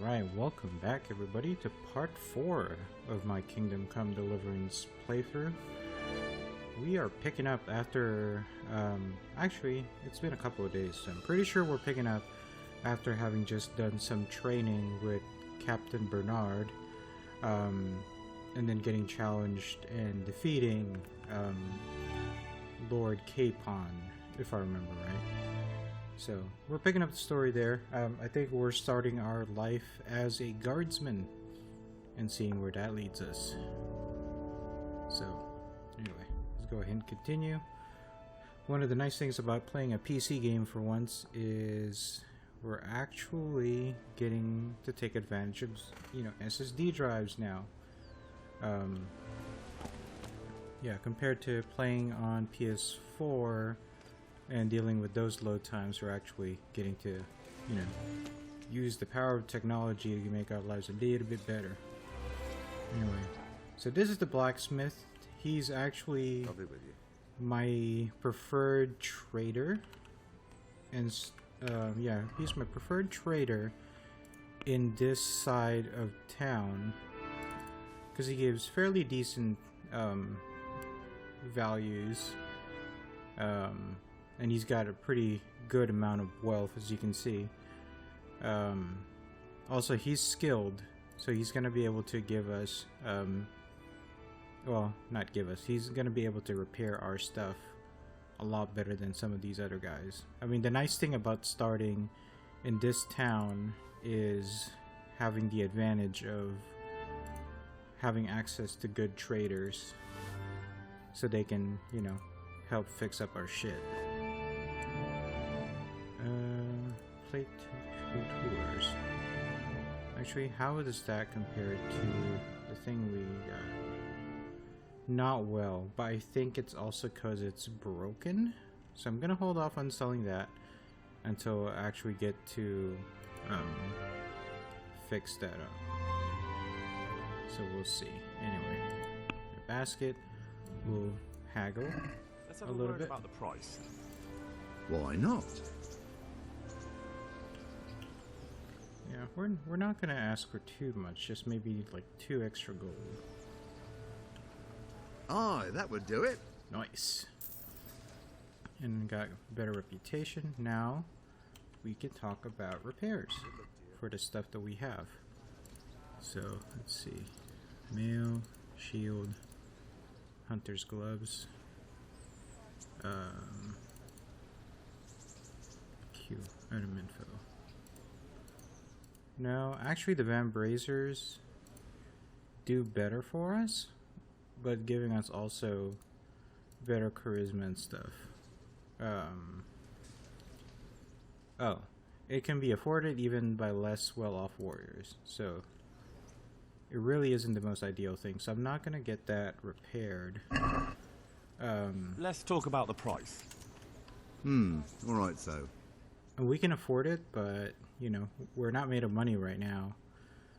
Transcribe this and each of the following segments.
Alright, welcome back everybody to part 4 of my Kingdom Come Deliverance playthrough. We are picking up after, actually, it's been a couple of days, so I'm pretty sure we're picking up after having just done some training with Captain Bernard, and then getting challenged and defeating, Lord Capon, if I remember right. So, we're picking up the story there. I think we're starting our life as a guardsman and seeing where that leads us. So, anyway, let's go ahead and continue. One of the nice things about playing a PC game for once is we're actually getting to take advantage of, SSD drives now. Yeah, compared to playing on PS4 and dealing with those load times, we're actually getting to, use the power of technology to make our lives a little bit better. Anyway, so this is the blacksmith. He's actually my preferred trader, and yeah, he's my preferred trader in this side of town because he gives fairly decent values. And he's got a pretty good amount of wealth, as you can see. Also, he's skilled, so he's going to be able to give us, well, not give us, he's going to be able to repair our stuff a lot better than some of these other guys. I mean, the nice thing about starting in this town is having the advantage of having access to good traders, so they can, help fix up our shit. Plate tours. Actually, how does that compare to the thing we got? Not well, but I think it's also because it's broken. So I'm gonna hold off on selling that until I actually get to fix that up. So we'll see. Anyway, the basket will haggle. Let's have a little bit about the price. Why not? Yeah, we're not gonna ask for too much, just maybe like 2 extra gold. Aye, that would do it. Nice. And got better reputation. Now we can talk about repairs for the stuff that we have. So let's see. Mail, shield, hunter's gloves. Q, item info. No, actually the Van Brazers do better for us, but giving us also better charisma and stuff. Oh, it can be afforded even by less well-off warriors, so it really isn't the most ideal thing, so I'm not gonna get that repaired. Let's talk about the price. Alright, so. We can afford it, but, we're not made of money right now.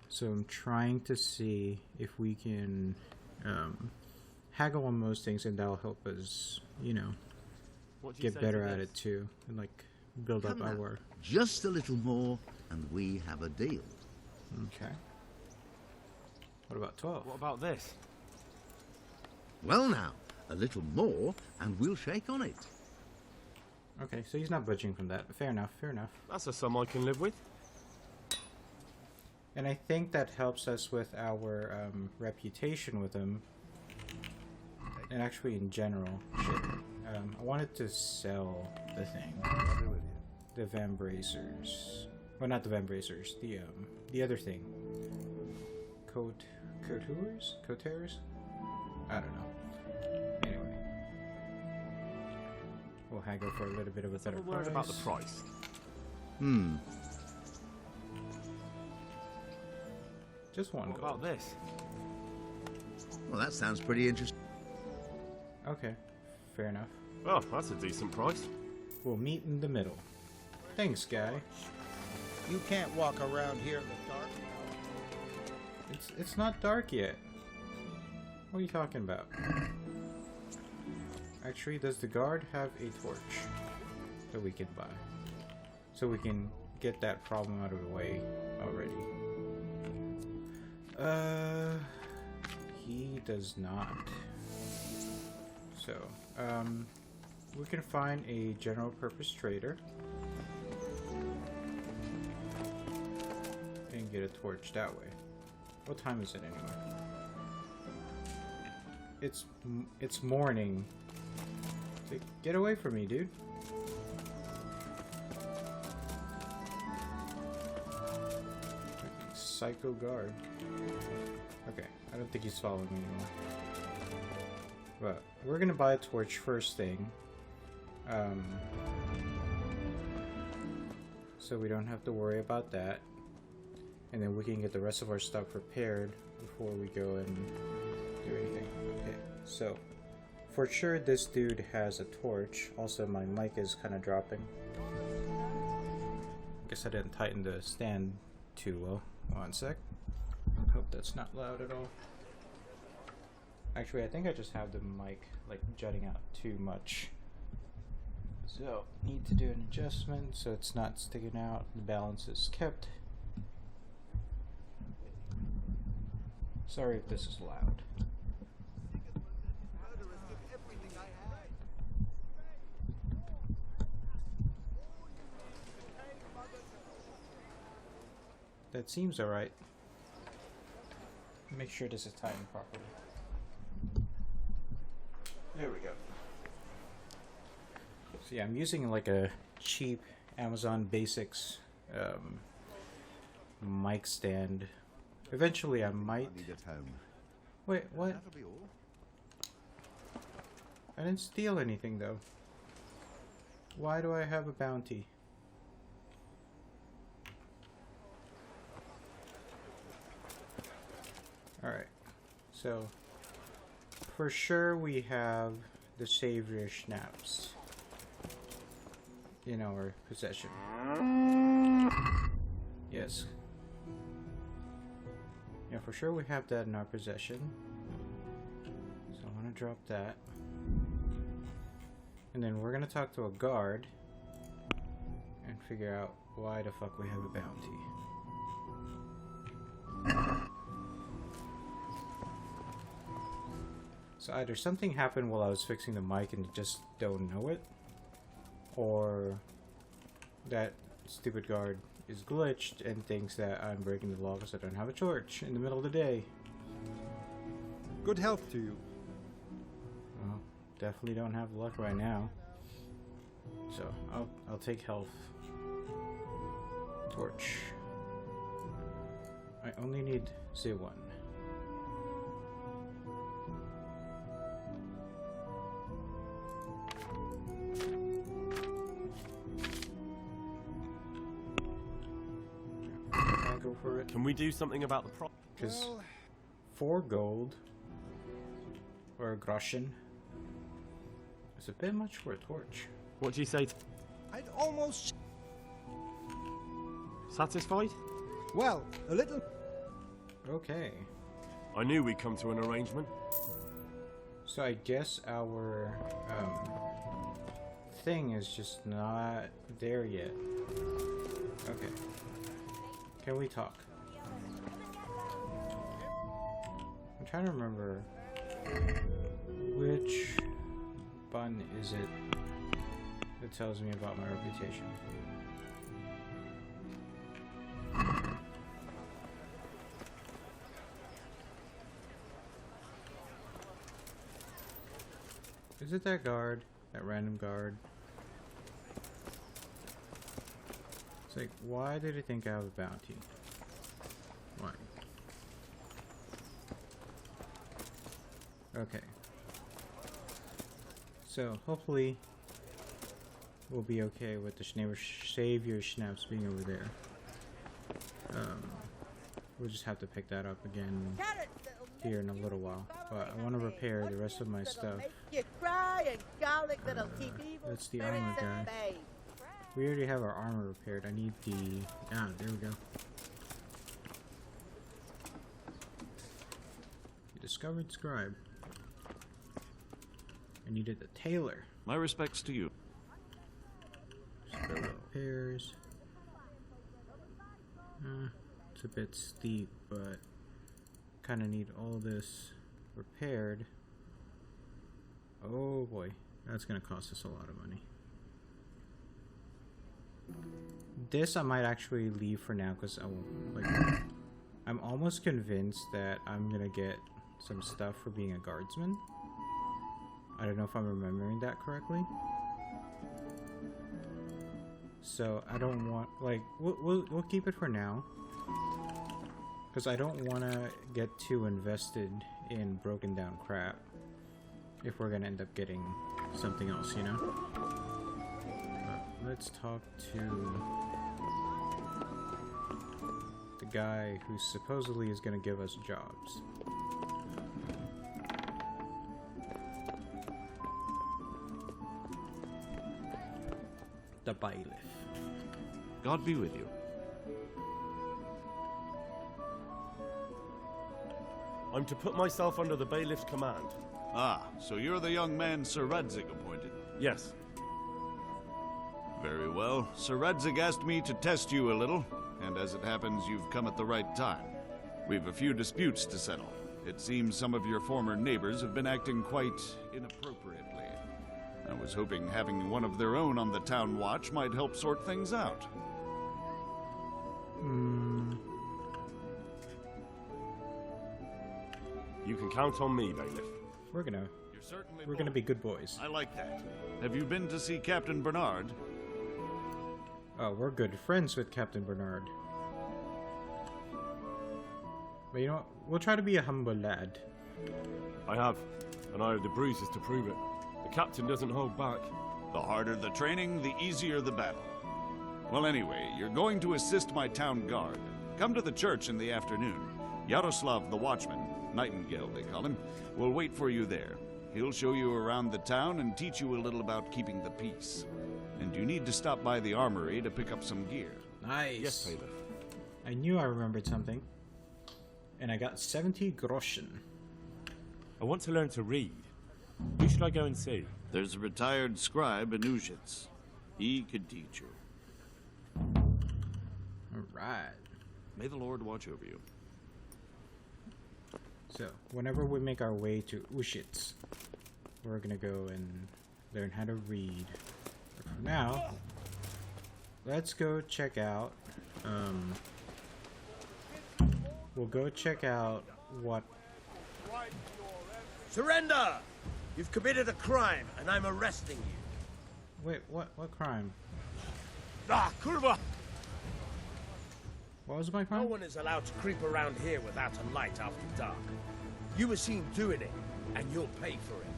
So I'm trying to see if we can haggle on most things, and that'll help us, get better at it too. And, build up our... Just a little more, and we have a deal. Okay. What about 12? What about this? Well now, a little more, and we'll shake on it. Okay, so he's not budging from that. Fair enough, fair enough. That's a sum I can live with. And I think that helps us with our reputation with him. And actually in general. Shit. I wanted to sell the thing. The Van Brazers. Well, not the Van Brazers. The other thing. Couteurs? I don't know. Anyway. We'll haggle for a little bit of a better price. About the price. Just one What gold. about this? Well, that sounds pretty interesting. Okay, fair enough. Oh, that's a decent price. We'll meet in the middle. Thanks, guy. You can't walk around here in the dark. It's not dark yet. What are you talking about? Actually, does the guard have a torch that we can buy? So we can get that problem out of the way already. He does not. So, we can find a general purpose trader and get a torch that way. What time is it anyway? It's morning. Get away from me, dude. Psycho guard. Okay, I don't think he's following me anymore. But we're gonna buy a torch first thing. So we don't have to worry about that. And then we can get the rest of our stuff prepared before we go and do anything. Okay, so for sure this dude has a torch. Also my mic is kind of dropping. Guess I didn't tighten the stand too well. One sec. Hope that's not loud at all. Actually, I think I just have the mic like jutting out too much. So, need to do an adjustment so it's not sticking out. The balance is kept. Sorry if this is loud. That seems alright. Make sure this is tightened properly. There we go. So yeah, I'm using like a cheap Amazon Basics mic stand. Eventually I might... Wait, what? I didn't steal anything though. Why do I have a bounty? Alright, so for sure we have the Savior Schnapps in our possession. Yes. Yeah, for sure we have that in our possession. So I want to drop that. And then we're going to talk to a guard and figure out why the fuck we have a bounty. So either something happened while I was fixing the mic and just don't know it, or that stupid guard is glitched and thinks that I'm breaking the law because I don't have a torch in the middle of the day. Good health to you. Well, definitely don't have luck right now. So I'll take health. Torch. I only need say one. For it. Can we do something about the price? Because 4 gold or a groschen is a bit much for a torch. What do you say? I'd almost... Satisfied? Well, a little... Okay. I knew we'd come to an arrangement. So I guess our thing is just not there yet. Okay. Can we talk? I'm trying to remember which button is it that tells me about my reputation. Is it that guard? That random guard? It's like, why did he think I have a bounty? Why? Okay. So, hopefully, we'll be okay with the Savior Schnapps being over there. We'll just have to pick that up again here in a little while. But I want to repair the rest of my stuff. That's the armor guy. We already have our armor repaired. I need the... Ah, there we go. You discovered scribe. I needed the tailor. My respects to you. Repairs. It's a bit steep, but kind of need all this repaired. Oh boy, that's gonna cost us a lot of money. This I might actually leave for now because I'm almost convinced that I'm gonna get some stuff for being a guardsman. I don't know if I'm remembering that correctly. So I don't want, like, we'll keep it for now, because I don't want to get too invested in broken down crap if we're gonna end up getting something else, you know. Let's talk to the guy who supposedly is gonna give us jobs. The bailiff. God be with you. I'm to put myself under the bailiff's command. Ah, so you're the young man Sir Radzig appointed. Yes. Very well. Sir Radzig asked me to test you a little, and as it happens, you've come at the right time. We've a few disputes to settle. It seems some of your former neighbors have been acting quite inappropriately. I was hoping having one of their own on the town watch might help sort things out. You can count on me, bailiff. We're gonna be good boys. I like that. Have you been to see Captain Bernard? Oh, we're good friends with Captain Bernard. But you know what? We'll try to be a humble lad. I have, and I have the bruises to prove it. The captain doesn't hold back. The harder the training, the easier the battle. Well, anyway, you're going to assist my town guard. Come to the church in the afternoon. Yaroslav the Watchman, Nightingale they call him, will wait for you there. He'll show you around the town and teach you a little about keeping the peace. And you need to stop by the armory to pick up some gear. Nice. Yes, bailiff. I knew I remembered something. And I got 70 groschen. I want to learn to read. Who should I go and see? There's a retired scribe in Uzhitz. He could teach you. Alright. May the Lord watch over you. So, whenever we make our way to Uzhitz, we're gonna go and learn how to read. But for now, let's go check out, we'll go check out what... Surrender! You've committed a crime, and I'm arresting you. Wait, what crime? Ah, Kurva! What was my No crime? one is allowed to creep around here without a light after dark. You were seen doing it, and you'll pay for it.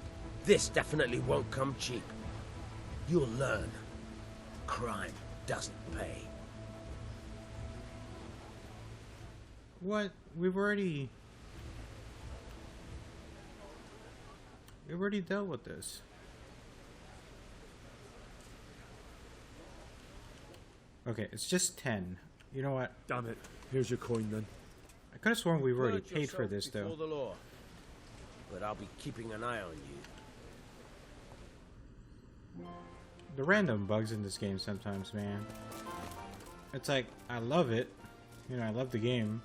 This definitely won't come cheap. You'll learn. Crime doesn't pay. What? We've already dealt with this. Okay, it's just 10. You know what? Damn it. Here's your coin then. I could have sworn we've already Purge paid for yourself this, before though. the law. But I'll be keeping an eye on you. The random bugs in this game sometimes, man. It's like, I love it. You know, I love the game.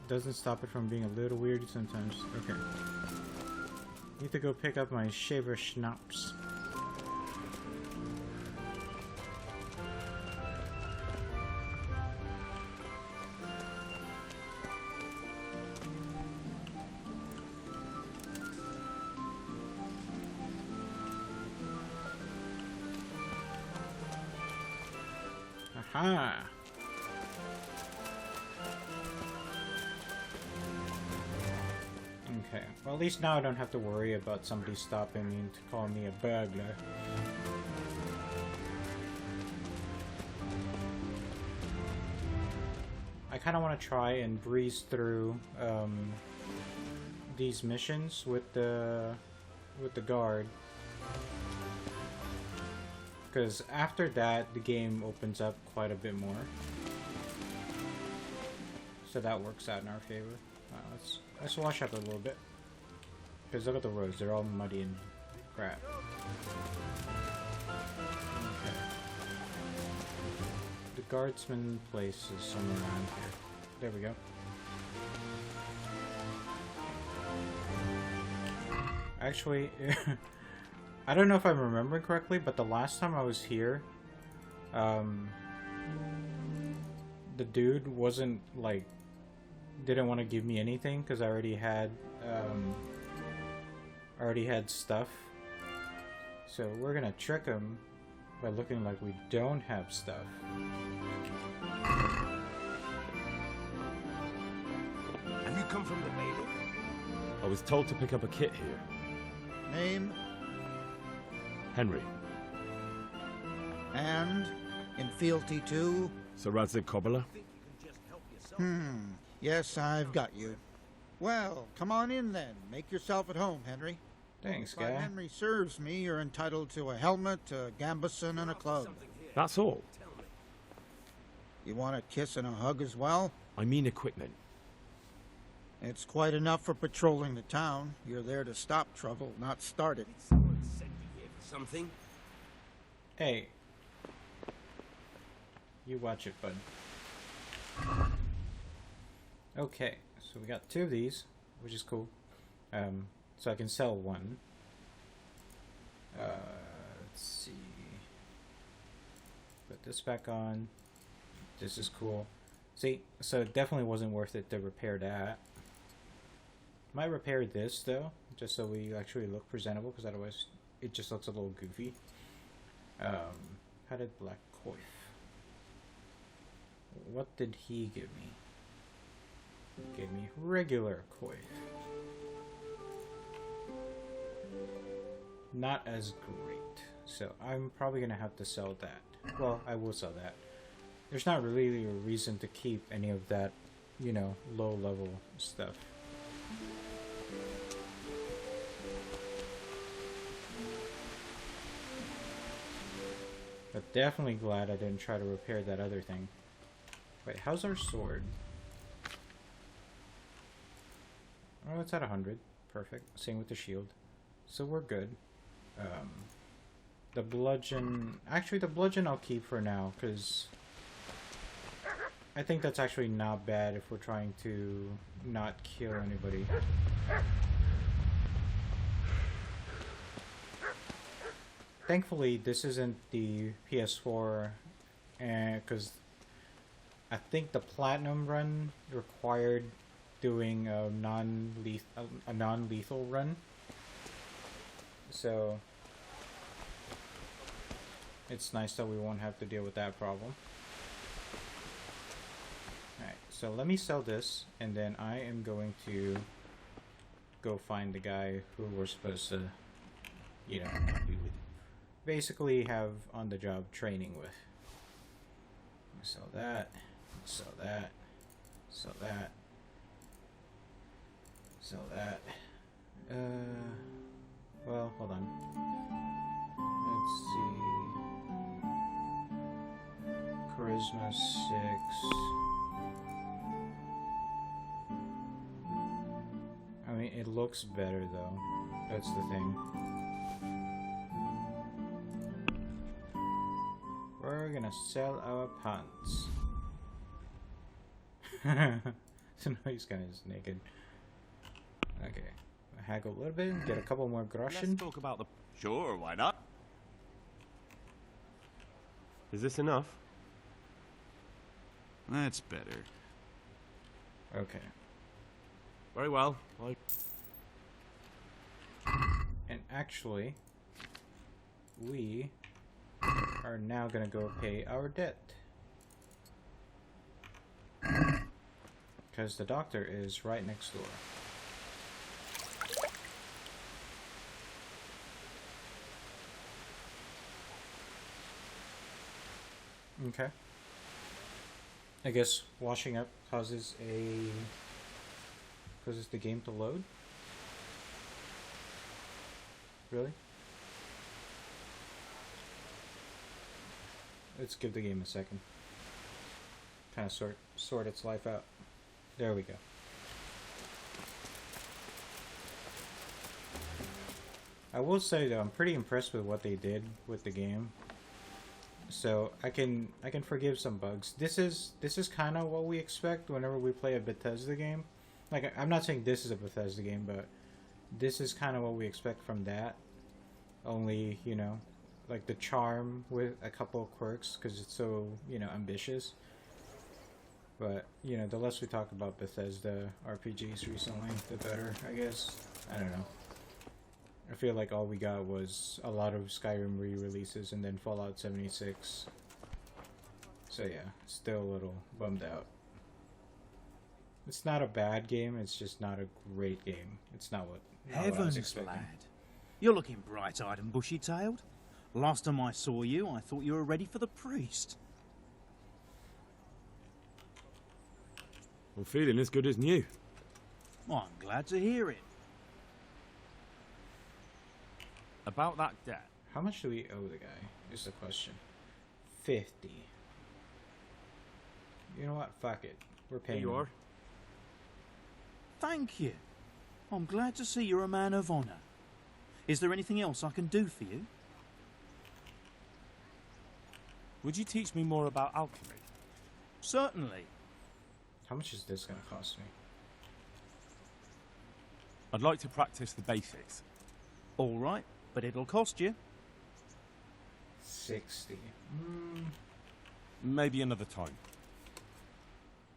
Doesn't stop it from being a little weird sometimes. Okay. Need to go pick up my shaver schnapps. Aha! Okay, well at least now I don't have to worry about somebody stopping me to call me a burglar. I kind of want to try and breeze through these missions with the guard. Because after that, the game opens up quite a bit more. So that works out in our favor. Let's wash up a little bit. Because look at the roads, they're all muddy and crap. Okay. The guardsman place is somewhere around here. There we go. actually, I don't know if I'm remembering correctly, but the last time I was here, the dude wasn't, like, didn't want to give me anything because I already had stuff. So we're gonna trick him by looking like we don't have stuff. Have you come from the bailiff? I was told to pick up a kit here. Name Henry. and in fealty to... Sir Radzig Kobyla? Yes, I've got you. Well, come on in then. Make yourself at home, Henry. Thanks, If my guy. memory serves me, you're entitled to a helmet, a gambeson, and a club. That's all. You want a kiss and a hug as well? I mean equipment. It's quite enough for patrolling the town. You're there to stop trouble, not start it. Someone sent you here for something? Hey. You watch it, bud. Okay, so we got 2 of these, which is cool. So I can sell one. Let's see. Put this back on. This is cool. See, so it definitely wasn't worth it to repair that. Might repair this though, just so we actually look presentable, because otherwise it just looks a little goofy. How did Black Coif? What did he give me? He gave me regular Coif. Not as great. So I'm probably gonna have to sell that. Well, I will sell that. There's not really a reason to keep any of that, you know, low level stuff. But definitely glad I didn't try to repair that other thing. Wait, how's our sword? Oh, it's at 100. Perfect. Same with the shield. So we're good. The bludgeon... Actually, the bludgeon I'll keep for now, because I think that's actually not bad if we're trying to not kill anybody. Thankfully, this isn't the PS4, because I think the Platinum run required doing a non-lethal run. So it's nice that we won't have to deal with that problem. Alright, so let me sell this, and then I am going to go find the guy who we're supposed to, you know, basically have on-the-job training with. Sell that, sell that, sell that, sell that. Well, hold on. Let's see. Charisma 6. I mean, it looks better though. That's the thing. We're gonna sell our pants. So now he's kind of just naked. Okay. Haggle a little bit, get a couple more groschen. Let's talk about the... Sure, why not? Is this enough? That's better. Okay. Very well. And actually, we are now gonna go pay our debt. Because the doctor is right next door. Okay. I guess washing up causes the game to load? Really? Let's give the game a second. Kind of sort its life out. There we go. I will say though, I'm pretty impressed with what they did with the game. So I can forgive some bugs. This is kind of what we expect whenever we play a Bethesda game. Like, I'm not saying this is a Bethesda game, but this is kind of what we expect from that. Only, you know, like the charm with a couple of quirks because it's so, you know, ambitious. But, you know, the less we talk about Bethesda RPGs recently, the better, I guess. I don't know. I feel like all we got was a lot of Skyrim re-releases and then Fallout 76. So yeah, still a little bummed out. It's not a bad game, it's just not a great game. It's not what I was Heavens, expecting. lad. You're looking bright-eyed and bushy-tailed. Last time I saw you, I thought you were ready for the priest. I'm feeling as good as new. I'm glad to hear it. About that debt. How much do we owe the guy, is the question. 50. You know what? Fuck it. We're Here paying you him. are. Thank you. I'm glad to see you're a man of honour. Is there anything else I can do for you? Would you teach me more about alchemy? Certainly. How much is this going to cost me? I'd like to practice the basics. All right, but it'll cost you. 60. Maybe another time.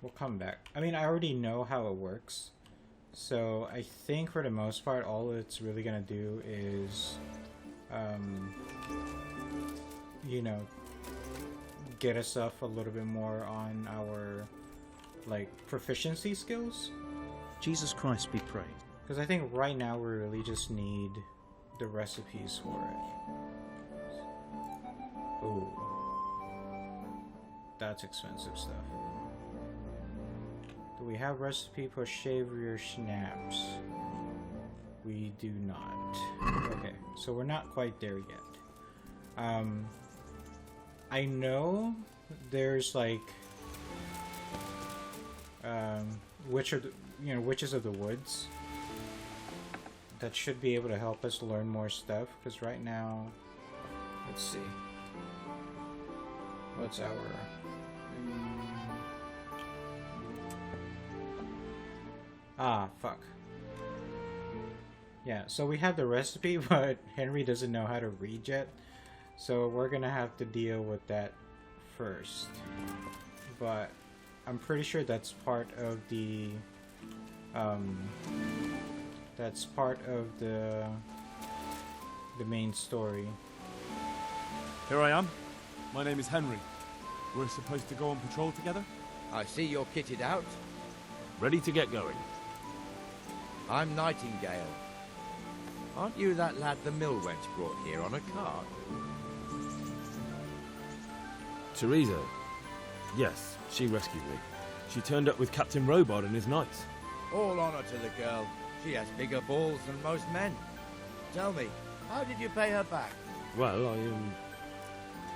We'll come back. I mean, I already know how it works. So I think for the most part, all it's really going to do is, you know, get us up a little bit more on our, like, proficiency skills. Jesus Christ be praised. Because I think right now we really just need the recipes for it. Ooh. That's expensive stuff. Do we have recipe for savory schnapps? We do not. Okay, so we're not quite there yet. I know there's like witches of the woods that should be able to help us learn more stuff, because right now, let's see, what's our fuck. Yeah, so we have the recipe, but Henry doesn't know how to read yet, so we're gonna have to deal with that first. But I'm pretty sure that's part of the main story. Here I am. My name is Henry. We're supposed to go on patrol together? I see you're kitted out. Ready to get going. I'm Nightingale. Aren't you that lad the mill wench brought here on a cart? Teresa. Yes, she rescued me. She turned up with Captain Robard and his knights. All honor to the girl. She has bigger balls than most men. Tell me, how did you pay her back? Well,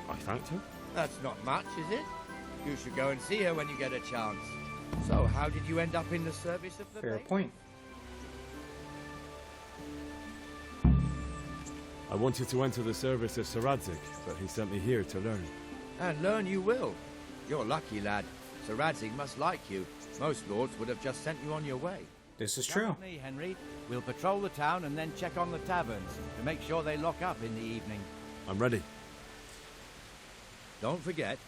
I thanked her. That's not much, is it? You should go and see her when you get a chance. So, how did you end up in the service of the Fair Lady? point. I wanted to enter the service of Sir Radzig, but he sent me here to learn. And learn you will. You're lucky, lad. Sir Radzig must like you. Most lords would have just sent you on your way. This is Come true. with me, Henry. We'll patrol the town and then check on the taverns to make sure they lock up in the evening. I'm ready. Don't forget,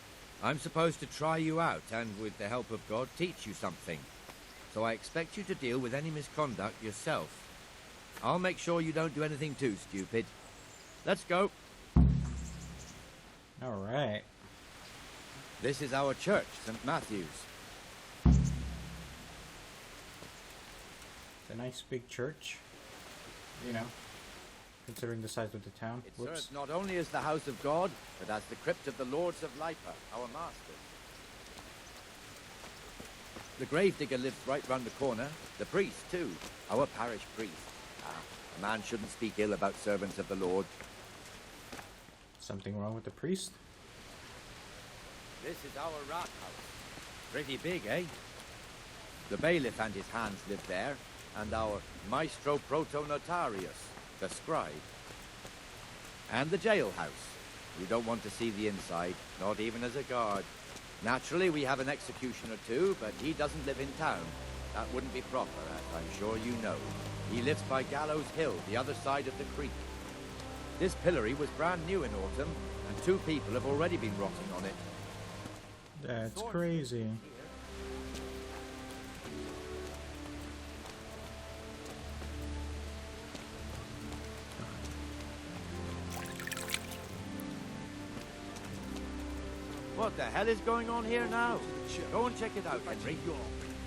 I'm supposed to try you out and, with the help of God, teach you something. So I expect you to deal with any misconduct yourself. I'll make sure you don't do anything too stupid. Let's go. Alright. This is our church, St. Matthew's. It's a nice big church. You know, considering the size of the town. It Whoops. serves not only as the house of God, but as the crypt of the Lords of Lipa, our masters. The gravedigger lives right round the corner. The priest, too. Our parish priest. A man shouldn't speak ill about servants of the Lord. Something wrong with the priest? This is our rat house. Pretty big, eh? The bailiff and his hands live there, and our maestro protonotarius, the scribe. And the jailhouse. You don't want to see the inside, not even as a guard. Naturally, we have an executioner too, but he doesn't live in town. That wouldn't be proper, as I'm sure you know. He lives by Gallows Hill, the other side of the creek. This pillory was brand new in autumn, and 2 people have already been rotting on it. That's crazy. What the hell is going on here now? Go and check it out, Henry.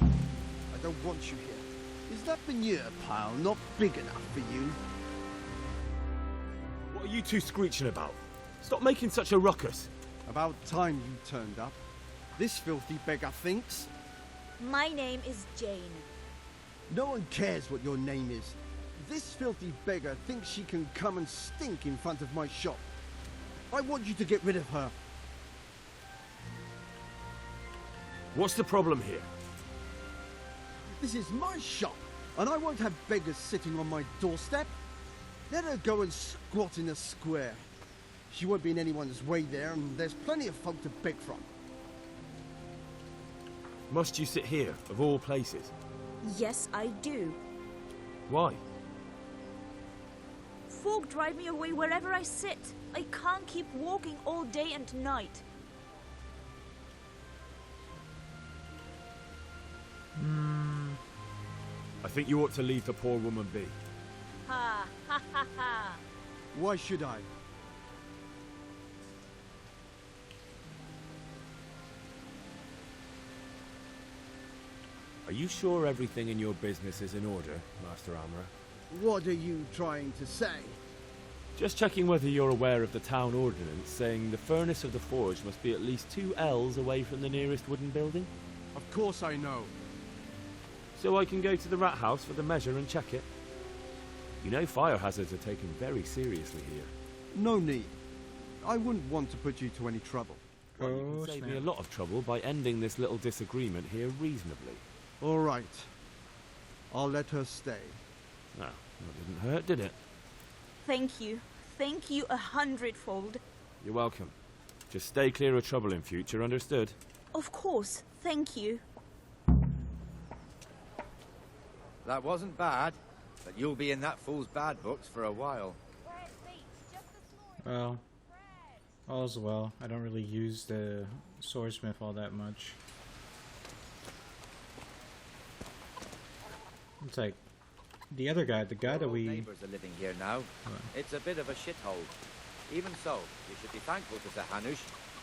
I don't want you here. Is that manure pile not big enough for you? What are you two screeching about? Stop making such a ruckus. About time you turned up. This filthy beggar thinks. My name is Jane. No one cares what your name is. This filthy beggar thinks she can come and stink in front of my shop. I want you to get rid of her. What's the problem here? This is my shop, and I won't have beggars sitting on my doorstep. Let her go and squat in a square. She won't be in anyone's way there, and there's plenty of folk to beg from. Must you sit here, of all places? Yes, I do. Why? Folk drive me away wherever I sit. I can't keep walking all day and night. I think you ought to leave the poor woman be. Ha ha ha ha. Why should I? Are you sure everything in your business is in order, Master Armourer? What are you trying to say? Just checking whether you're aware of the town ordinance saying the furnace of the forge must be at least 2 ells away from the nearest wooden building? Of course I know. So I can go to the rat house for the measure and check it? You know fire hazards are taken very seriously here. No need. I wouldn't want to put you to any trouble. Well, you can save me a lot of trouble by ending this little disagreement here reasonably. All right. I'll let her stay. No, that didn't hurt, did it? Thank you. Thank you 100-fold. You're welcome. Just stay clear of trouble in future, understood? Of course. Thank you. That wasn't bad, but you'll be in that fool's bad books for a while. Well, all's well. I don't really use the swordsmith all that much. It's like the other guy, the guy that we... neighbours are living here now. It's a bit of a shithole. Even so, you should be thankful to Sir Hanush.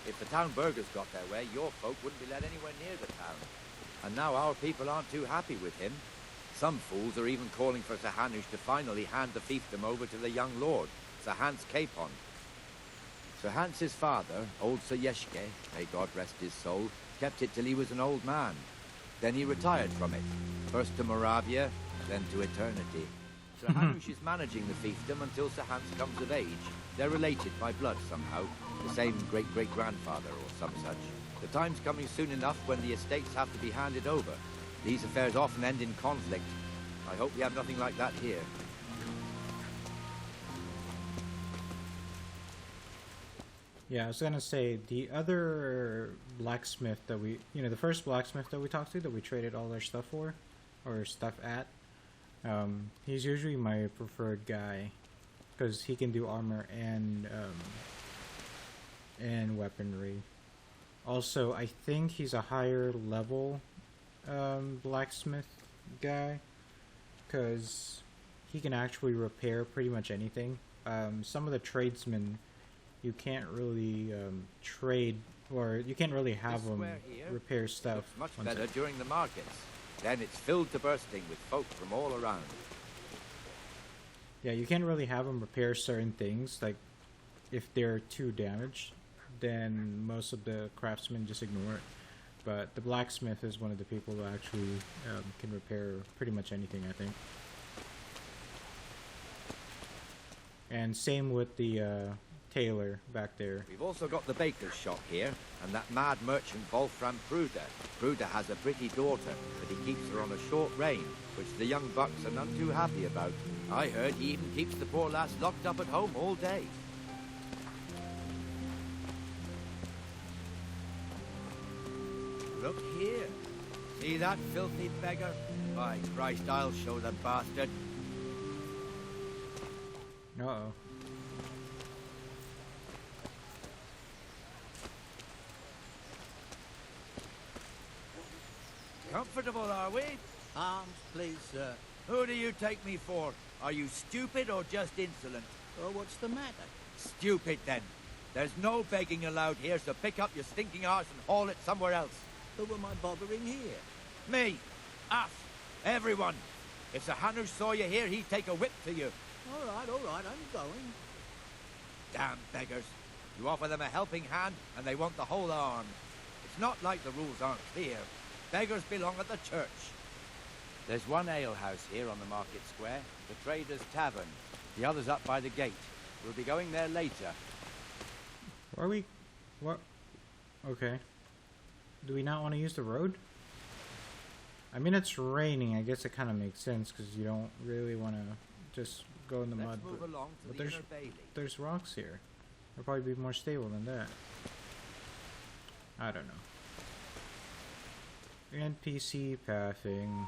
If the town burghers got their way, your folk wouldn't be let anywhere near the town. And now our people aren't too happy with him. Some fools are even calling for Sir Hanush to finally hand the fiefdom over to the young lord, Sir Hans Capon. Sir Hans's father, old Sir Yeshke, may God rest his soul, kept it till he was an old man. Then he retired from it, first to Moravia, then to eternity. Sir Hanush is managing the fiefdom until Sir Hans comes of age. They're related by blood somehow, the same great-great-grandfather or some such. The time's coming soon enough when the estates have to be handed over. These affairs often end in conflict. I hope we have nothing like that here. Yeah, I was gonna say, the other blacksmith that we... the first blacksmith that we talked to, that we traded all our stuff for, or stuff at, he's usually my preferred guy, because he can do armor and weaponry. Also, I think he's a higher level blacksmith guy, because he can actually repair pretty much anything. Some of the tradesmen, you can't really trade, or you can't really have them repair stuff. Much better during the markets. Then it's filled to bursting with folk from all around. Yeah, you can't really have them repair certain things, like if they're too damaged, then most of the craftsmen just ignore it. But the blacksmith is one of the people who actually can repair pretty much anything, I think. And same with the tailor back there. We've also got the baker's shop here, and that mad merchant Wolfram Pruder. Pruder has a pretty daughter, but he keeps her on a short rein, which the young bucks are none too happy about. I heard he even keeps the poor lass locked up at home all day. Look here. See that filthy beggar? By Christ, I'll show the bastard. Uh-oh. Comfortable, are we? Arms, please, sir. Who do you take me for? Are you stupid or just insolent? Oh, what's the matter? Stupid, then. There's no begging allowed here, so pick up your stinking arse and haul it somewhere else. Who am I bothering here? Me. Us. Everyone. If Sir Hanush saw you here, he'd take a whip to you. All right, I'm going. Damn beggars. You offer them a helping hand, and they want the whole arm. It's not like the rules aren't clear. Beggars belong at the church. There's one alehouse here on the market square, the Trader's Tavern. The other's up by the gate. We'll be going there later. Are we... what? Okay. Do we not want to use the road? I mean, it's raining. I guess it kind of makes sense, because you don't really want to just go in the mud. Let's move along to the inner bailey. There's rocks here. They'll probably be more stable than that. I don't know. NPC pathing.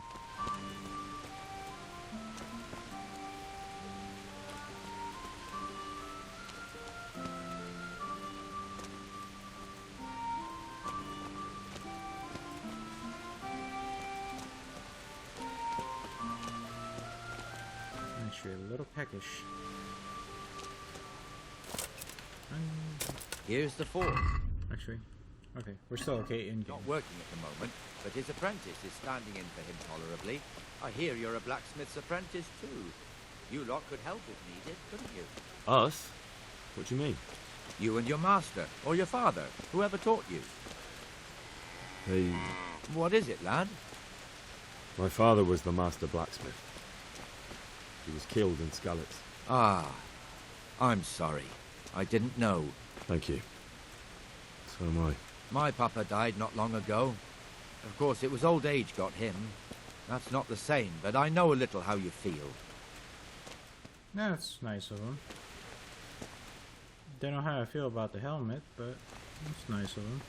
Actually, a little peckish. Here's the forge. Actually, okay, we're still okay in game. Not working at the moment, but his apprentice is standing in for him tolerably. I hear you're a blacksmith's apprentice too. You lot could help if needed, couldn't you? Us? What do you mean? You and your master, or your father, whoever taught you. Hey, What is it, lad? my father was the master blacksmith. He was killed in Skalitz. Ah, I'm sorry. I didn't know. Thank you. So am I. My papa died not long ago. Of course, it was old age got him. That's not the same, but I know a little how you feel. That's nice of him. Don't know how I feel about the helmet, but it's nice of him.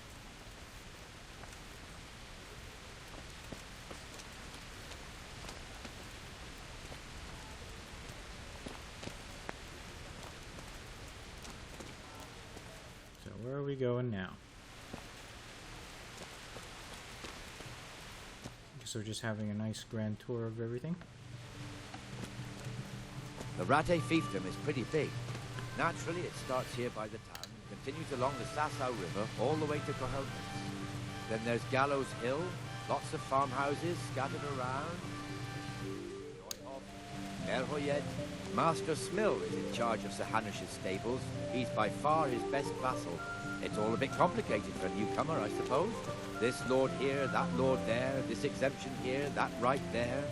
So where are we going now? Guess we're just having a nice grand tour of everything. The Rate fiefdom is pretty big. Naturally, it starts here by the town, continues along the Sasau River, all the way to Kohelnitz. Then there's Gallows Hill, lots of farmhouses scattered around. Erhoyed. Master Smill is in charge of Sir Hanush's stables. He's by far his best vassal. It's all a bit complicated for a newcomer, I suppose. This lord here, that lord there, this exemption here, that right there.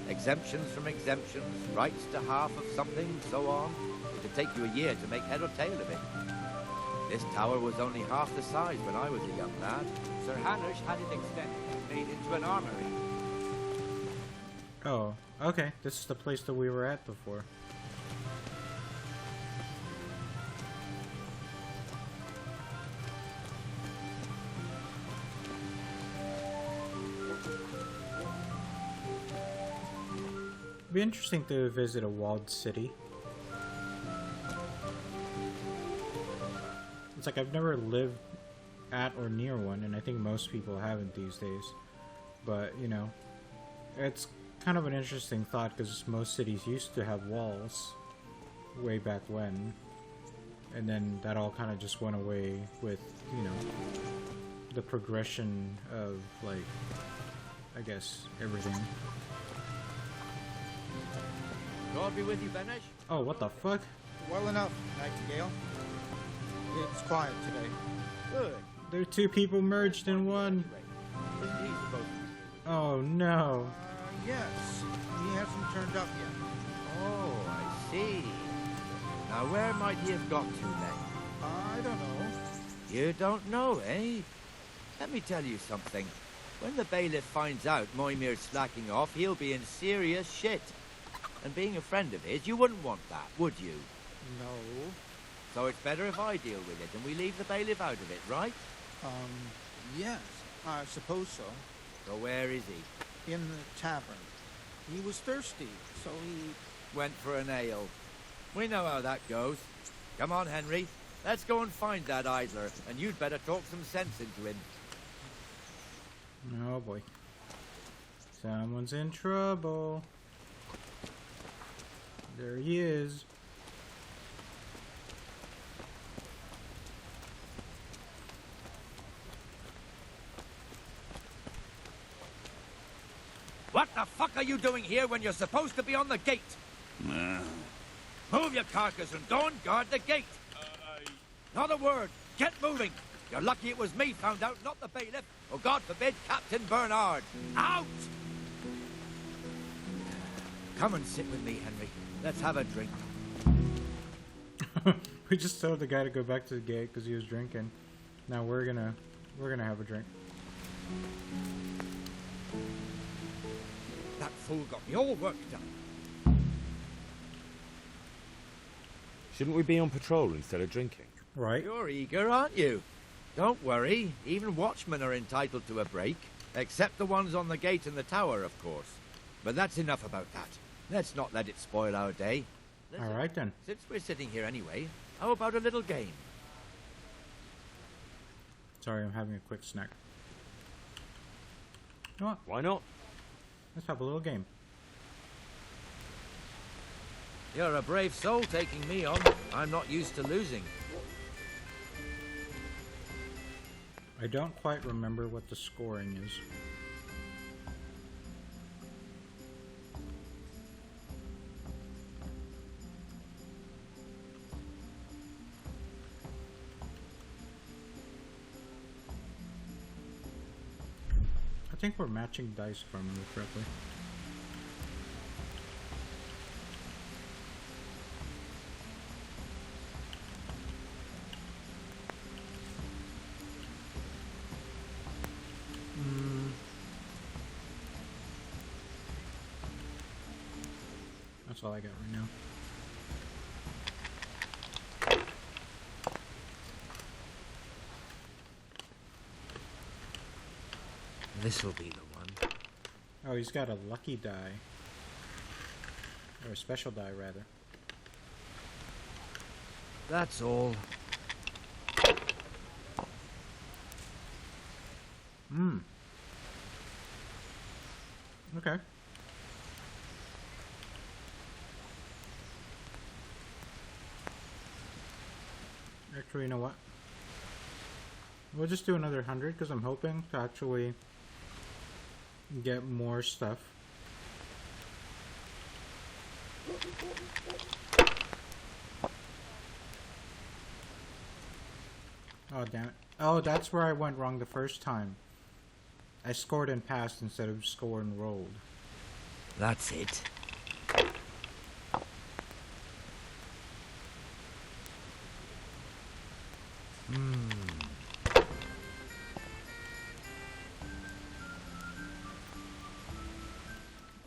Exemptions from exemptions, rights to half of something, so on. It'd take you a year to make head or tail of it. This tower was only half the size when I was a young lad. Sir Hanush had it extended and made into an armory. Oh, okay. This is the place that we were at before. It'd be interesting to visit a walled city. It's like I've never lived at or near one, and I think most people haven't these days. But, you know, it's kind of an interesting thought because most cities used to have walls way back when, and then that all kind of just went away with, you know, the progression of, like, I guess, everything. God be with you, Benesh. Oh, what the fuck? Well enough, Nightingale. It's quiet today. Good. There are two people merged in one. Isn't he supposed to? Oh no. Yes. He hasn't turned up yet. Oh, I see. Now where might he have got to then? I don't know. You don't know, eh? Let me tell you something. When the bailiff finds out Moimir's slacking off, he'll be in serious shit. And being a friend of his, you wouldn't want that, would you? No. So it's better if I deal with it and we leave the bailiff out of it, right? Yes. I suppose so. So where is he? In the tavern. He was thirsty, so he... Went for an ale. We know how that goes. Come on, Henry. Let's go and find that idler, and you'd better talk some sense into him. Oh boy. Someone's in trouble. There he is. What the fuck are you doing here when you're supposed to be on the gate? Move your carcass and go and guard the gate. Not a word. Get moving. You're lucky it was me found out, not the bailiff. Or God forbid, Captain Bernard. Out! Come and sit with me, Henry. Let's have a drink. We just told the guy to go back to the gate because he was drinking. Now we're gonna have a drink. That fool got me all worked up. Shouldn't we be on patrol instead of drinking? Right. You're eager, aren't you? Don't worry. Even watchmen are entitled to a break. Except the ones on the gate and the tower, of course. But that's enough about that. Let's not let it spoil our day. Listen, All right then. since we're sitting here anyway, how about a little game? Sorry, I'm having a quick snack. You know what? Why not? Let's have a little game. You're a brave soul taking me on. I'm not used to losing. I don't quite remember what the scoring is. I think we're matching dice if I remember correctly. That's all I got right now. This'll be the one. Oh, he's got a lucky die. Or a special die, rather. That's all. Okay. Actually, you know what? We'll just do another 100 because I'm hoping to actually get more stuff. Oh, damn it. Oh, that's where I went wrong the first time. I scored and passed instead of scored and rolled. That's it.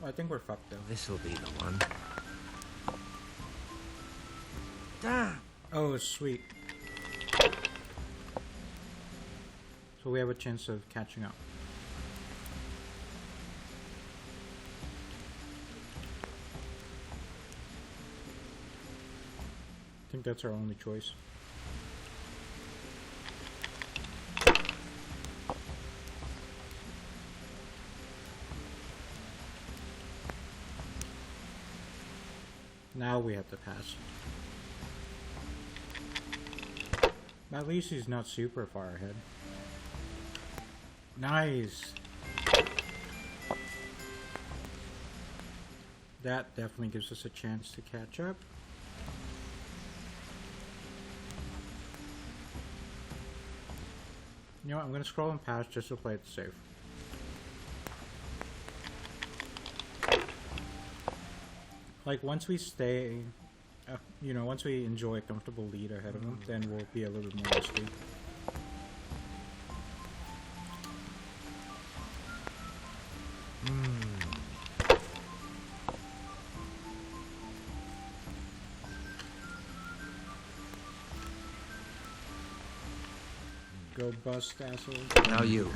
Oh, I think we're fucked though. This'll be the one. Damn! Oh, sweet. So we have a chance of catching up. I think that's our only choice. Now we have to pass. At least he's not super far ahead. Nice! That definitely gives us a chance to catch up. You know what, I'm gonna scroll and pass just to play it safe. Like, once we stay, you know, once we enjoy a comfortable lead ahead of them, then we'll be a little bit more risky. Go bust, asshole. Now you.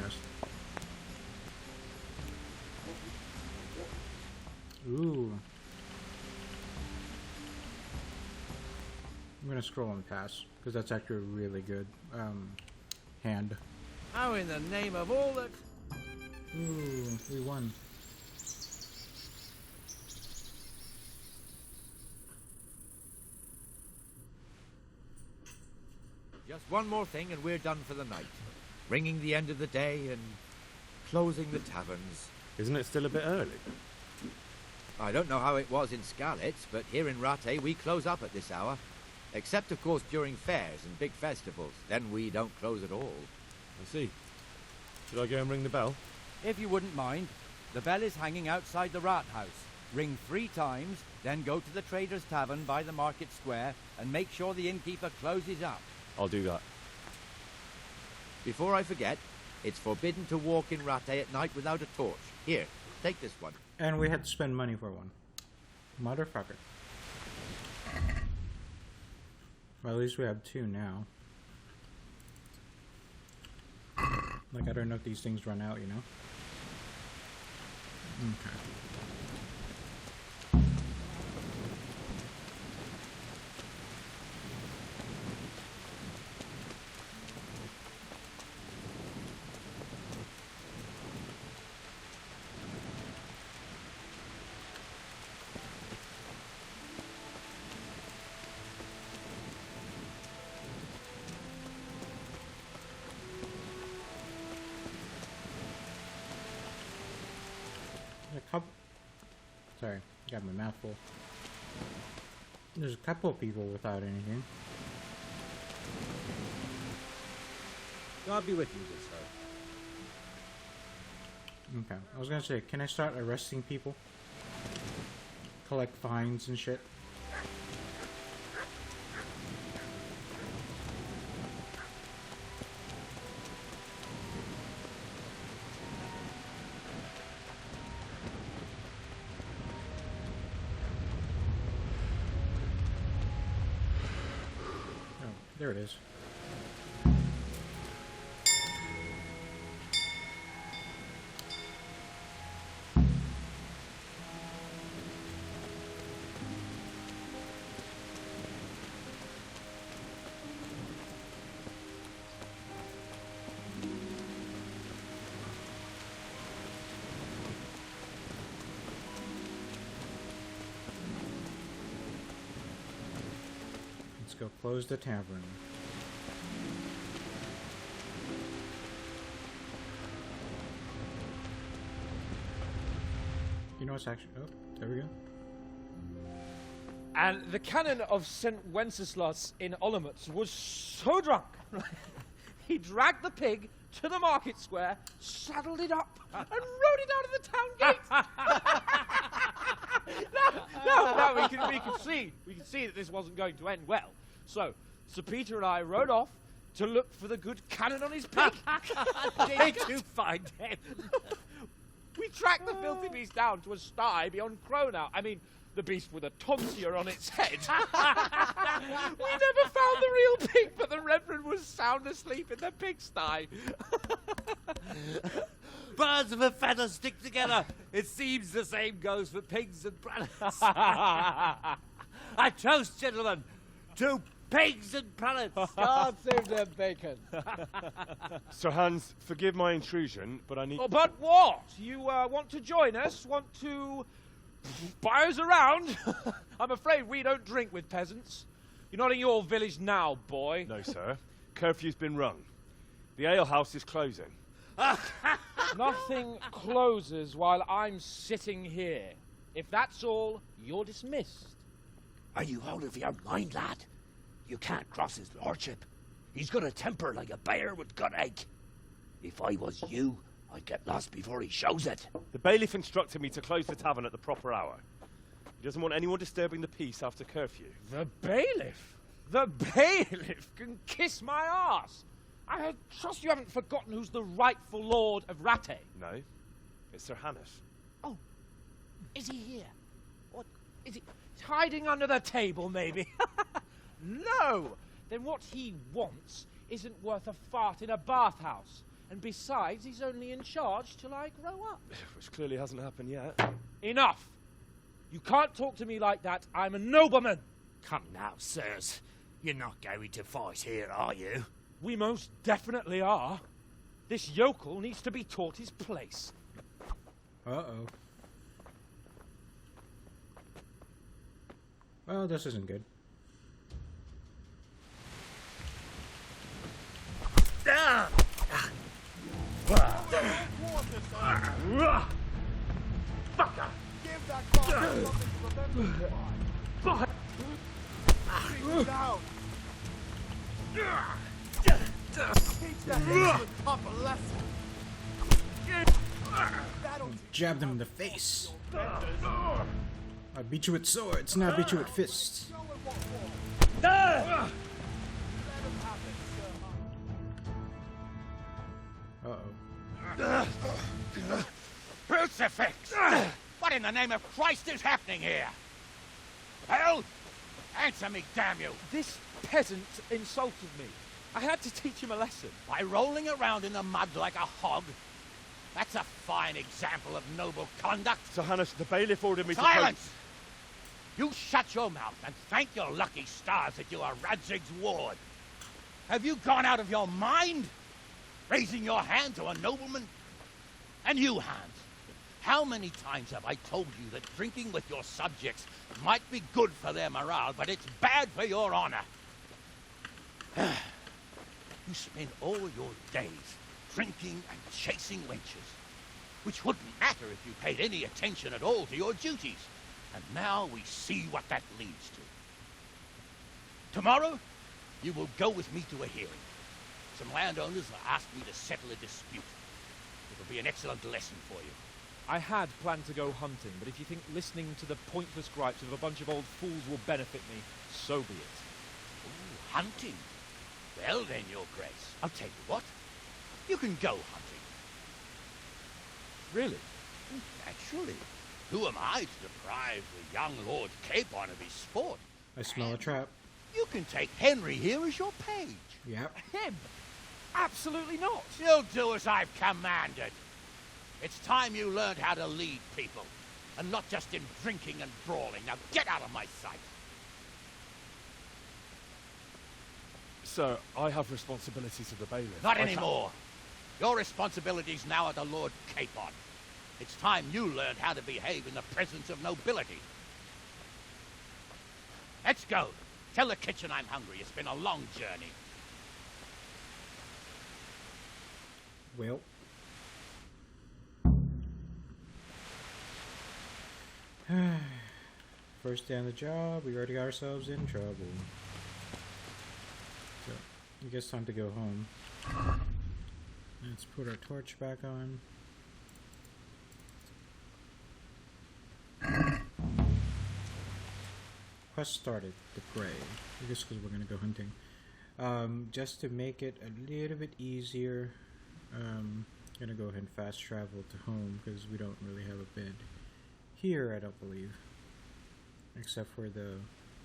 Ooh. I'm gonna scroll and pass, because that's actually a really good hand. How in the name of all that... Ooh, we won. Just one more thing and we're done for the night. Ringing the end of the day and closing the taverns. Isn't it still a bit early? I don't know how it was in Skalitz, but here in Rattay we close up at this hour. Except, of course, during fairs and big festivals. Then we don't close at all. I see. Should I go and ring the bell? If you wouldn't mind. The bell is hanging outside the rat house. Ring 3 times, then go to the Trader's Tavern by the market square and make sure the innkeeper closes up. I'll do that. Before I forget, it's forbidden to walk in Rattay at night without a torch. Here, take this one. And we had to spend money for one. Motherfucker. Well, at least we have 2 now. Like, I don't know if these things run out, you know? Okay. Sorry, got my mouth full. There's a couple of people without anything. God be with you, good sir. Okay, I was gonna say, can I start arresting people? Collect fines and shit? There it is. Let's go close the tavern. You know what's actually... Oh, there we go. And the canon of St. Wenceslas in Olomouc was so drunk, he dragged the pig to the market square, saddled it up, and rode it out of the town gate. No, we can see that this wasn't going to end well. So, Sir Peter and I rode off to look for the good canon on his pig. Did you find him? We tracked the filthy beast down to a sty beyond Cronau. I mean, the beast with a tonsure on its head. We never found the real pig, but the Reverend was sound asleep in the pigsty. Birds of a feather stick together. It seems the same goes for pigs and prelates. I toast, gentlemen, to pigs and prelates. God save them bacon. Sir Hans, forgive my intrusion, but I need... Oh, but what? You want to join us? Want to buy us around? I'm afraid we don't drink with peasants. You're not in your village now, boy. No, sir. Curfew's been rung. The alehouse is closing. Nothing closes while I'm sitting here. If that's all, you're dismissed. Are you out of your mind, lad? You can't cross his lordship. He's got a temper like a bear with gut ache. If I was you, I'd get lost before he shows it. The bailiff instructed me to close the tavern at the proper hour. He doesn't want anyone disturbing the peace after curfew. The bailiff? The bailiff can kiss my arse. I trust you haven't forgotten who's the rightful lord of Rattay. No, it's Sir Hannes. Oh, is he here? What, is he hiding under the table, maybe? No! Then what he wants isn't worth a fart in a bathhouse. And besides, he's only in charge till I grow up. Which clearly hasn't happened yet. Enough! You can't talk to me like that. I'm a nobleman. Come now, sirs. You're not going to fight here, are you? We most definitely are. This yokel needs to be taught his place. Uh-oh. Well, this isn't good. Jab them in the face. I beat you with swords, now I beat you with fists. Uh-oh. Crucifix! What in the name of Christ is happening here? Hell? Answer me, damn you! This peasant insulted me. I had to teach him a lesson. By rolling around in the mud like a hog? That's a fine example of noble conduct. Sir Hanush, the bailiff ordered me Silence! You shut your mouth and thank your lucky stars that you are Radzig's ward. Have you gone out of your mind? Raising your hand to a nobleman? And you, Hans, how many times have I told you that drinking with your subjects might be good for their morale, but it's bad for your honor? You spend all your days drinking and chasing wenches, which wouldn't matter if you paid any attention at all to your duties. And now we see what that leads to. Tomorrow, you will go with me to a hearing. Some landowners have asked me to settle a dispute. It'll be an excellent lesson for you. I had planned to go hunting, but if you think listening to the pointless gripes of a bunch of old fools will benefit me, so be it. Ooh, hunting? Well then, Your Grace, I'll tell you what. You can go hunting. Really? Naturally. Who am I to deprive the young Lord Capon of his sport? I smell a trap. You can take Henry here as your page. Yep. Him? Absolutely not. You'll do as I've commanded. It's time you learned how to lead people, and not just in drinking and brawling. Now get out of my sight. Sir, I have responsibilities of the bailiff. Not anymore. Your responsibilities now are the Lord Capon. It's time you learned how to behave in the presence of nobility. Let's go. Tell the kitchen I'm hungry. It's been a long journey. Well. First day on the job, we already got ourselves in trouble. So, I guess time to go home. Let's put our torch back on. Quest started, the prey. I guess because we're gonna go hunting. Just to make it a little bit easier, gonna go ahead and fast travel to home because we don't really have a bed here, I don't believe, except for the,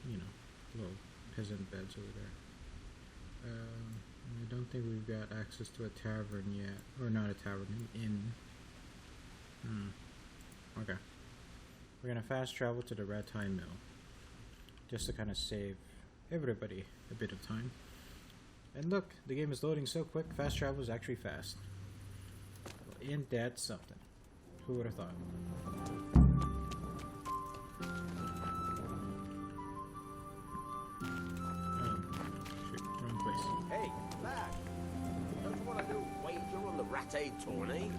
you know, little peasant beds over there. I don't think we've got access to a tavern yet, or not a tavern, an inn. Okay. We're gonna fast travel to the Rat Tie Mill, just to kind of save everybody a bit of time. And look, the game is loading so quick, fast travel is actually fast. Well, ain't that something? Who would have thought? Oh, shoot, wrong place. Hey, lad, don't you want to do a wager on the Rattay tourney?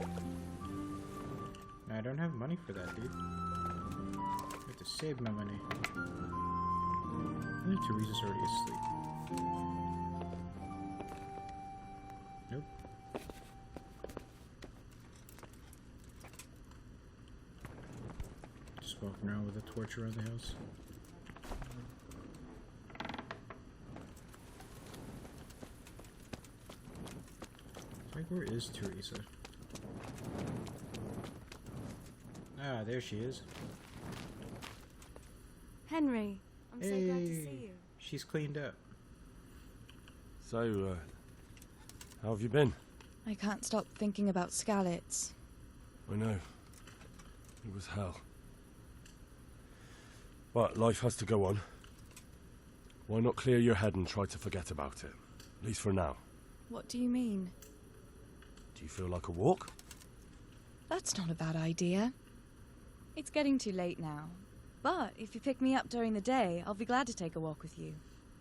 I don't have money for that, dude. I have to save my money. I think Teresa's already asleep. Nope. Just walking around with a torch around the house. Like, where is Teresa? Ah, there she is. Henry, I'm so glad to see you. She's cleaned up. So, how have you been? I can't stop thinking about Skalitz. I know. It was hell. But life has to go on. Why not clear your head and try to forget about it? At least for now. What do you mean? Do you feel like a walk? That's not a bad idea. It's getting too late now. But if you pick me up during the day, I'll be glad to take a walk with you.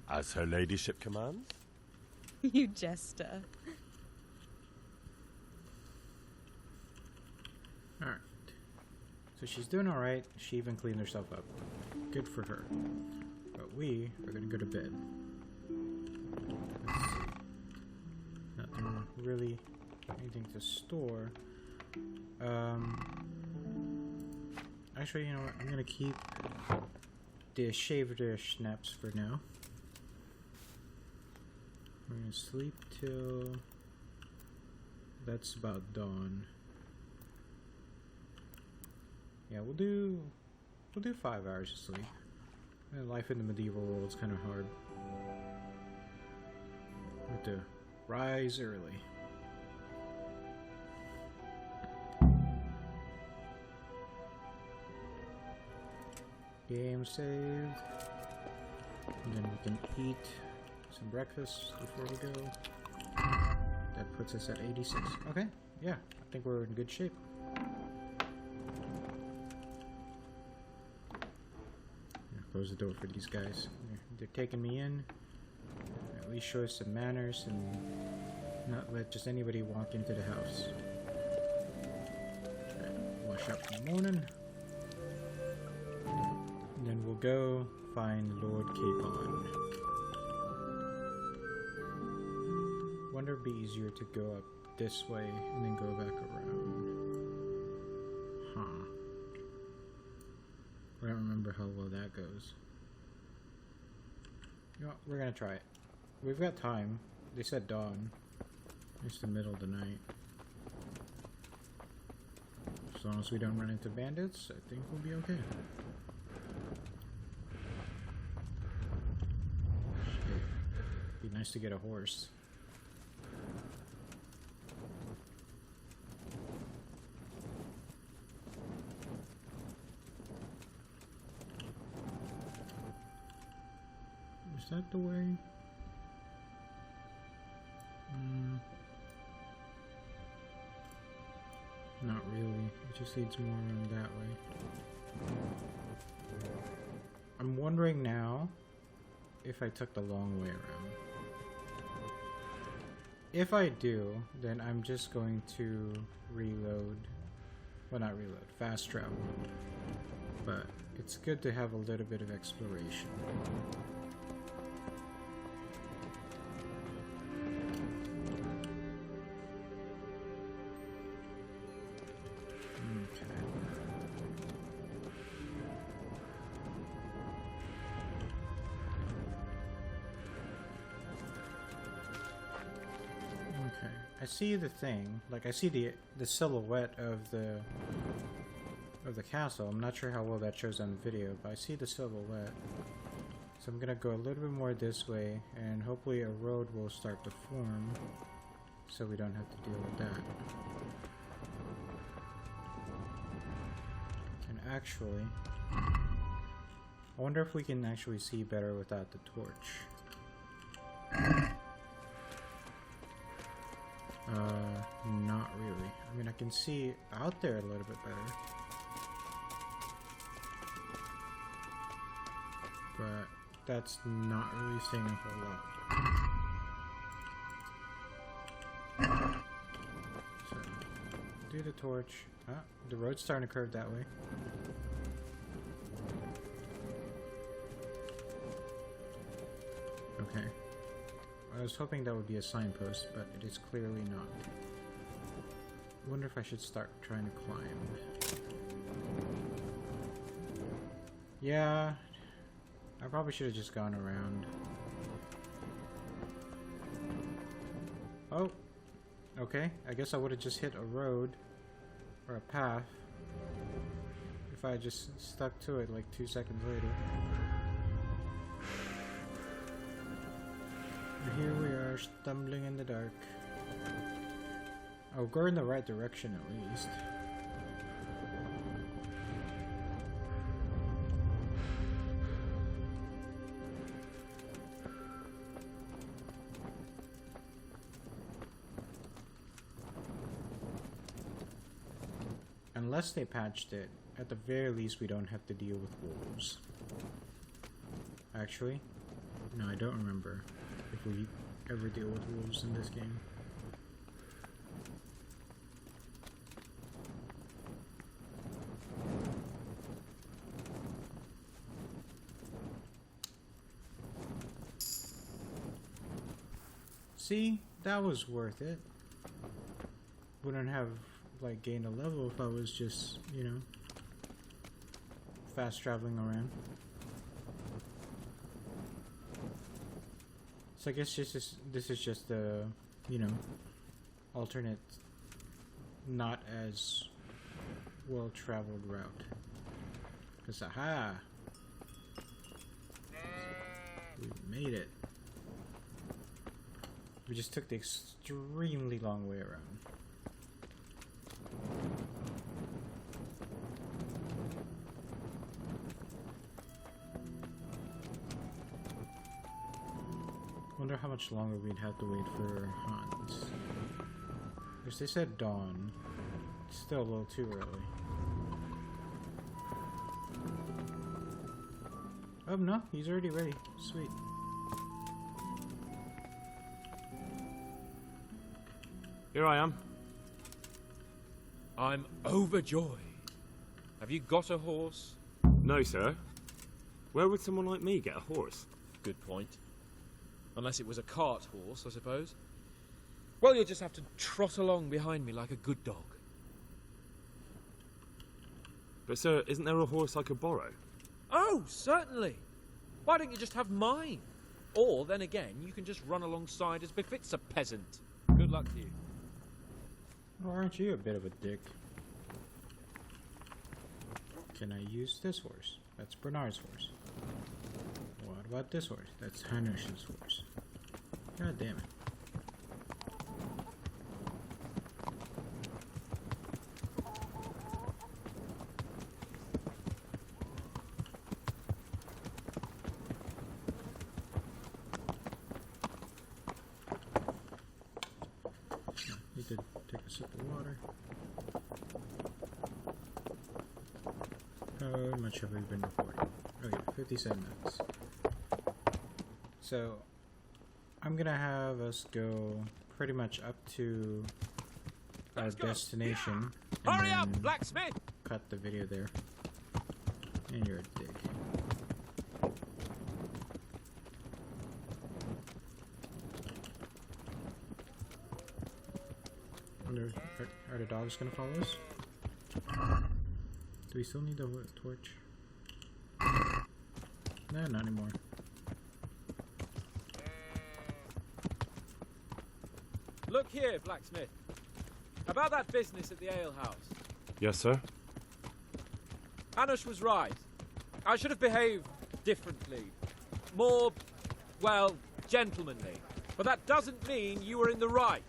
As her ladyship commands? You jester. Alright. So she's doing alright. She even cleaned herself up. Good for her. But we are going to go to bed. Let's see. Nothing really, anything to store. Actually, you know what? I'm going to keep the shaved schnapps for now. We're going to sleep till... That's about dawn. Yeah, we'll do 5 hours of sleep. Life in the medieval world is kind of hard. We have to rise early. Game saved. And then we can eat some breakfast before we go. That puts us at 86. Okay, yeah, I think we're in good shape. Close the door for these guys. They're taking me in. At least show us some manners and not let just anybody walk into the house. Right, wash up in the morning. And then we'll go find Lord Capon. Wonder if it'd be easier to go up this way and then go back around. Huh. I don't remember how well that goes. You know what, we're gonna try it. We've got time. They said dawn. It's the middle of the night. As long as we don't run into bandits, I think we'll be okay. Shit. Be nice to get a horse. Is that the way? Not really. It just leads more around that way. I'm wondering now if I took the long way around. If I do, then I'm just going to reload. Well, not reload. Fast travel. But it's good to have a little bit of exploration. I see the thing, like I see the silhouette of the castle. I'm not sure how well that shows on video, but I see the silhouette. So I'm gonna go a little bit more this way, and hopefully a road will start to form, so we don't have to deal with that. And actually, I wonder if we can actually see better without the torch. Not really. I mean, I can see out there a little bit better. But that's not really saying a whole lot. So, do the torch. Ah, the road's starting to curve that way. Okay. I was hoping that would be a signpost, but it is clearly not. I wonder if I should start trying to climb. Yeah, I probably should have just gone around. Oh, okay. I guess I would have just hit a road or a path if I just stuck to it like 2 seconds later. Here we are, stumbling in the dark. Oh, go in the right direction at least. unless they patched it, at the very least we don't have to deal with wolves. Actually, no, I don't remember if we ever deal with wolves in this game. See, that was worth it. Wouldn't have like gained a level if I was just, you know, fast traveling around. So I guess this is just a, you know, alternate, not as well traveled route. Cause aha, we made it. We just took the extremely long way around. Wonder how much longer we'd have to wait for Hans. Because they said dawn. It's still a little too early. Oh no, he's already ready. Sweet. Here I am. I'm overjoyed. Have you got a horse? No, sir. Where would someone like me get a horse? Good point. Unless it was a cart horse, I suppose. Well, you'll just have to trot along behind me like a good dog. But, sir, isn't there a horse I could borrow? Oh, certainly. Why don't you just have mine? Or, then again, you can just run alongside as befits a peasant. Good luck to you. Or aren't you a bit of a dick? Can I use this horse? That's Bernard's horse. What about this horse? That's Hanush's horse. God damn it. Need to take a sip of water. How much have we been recording? Oh yeah, 57 minutes. So, I'm gonna have us go pretty much up to our destination. Yeah. Hurry and up, then blacksmith! Cut the video there. And you're a dick. Wonder, are the dogs gonna follow us? Do we still need the torch? No, not anymore. Look here, blacksmith. About that business at the alehouse. Yes, sir. Hanush was right. I should have behaved differently. More, well, gentlemanly. But that doesn't mean you were in the right.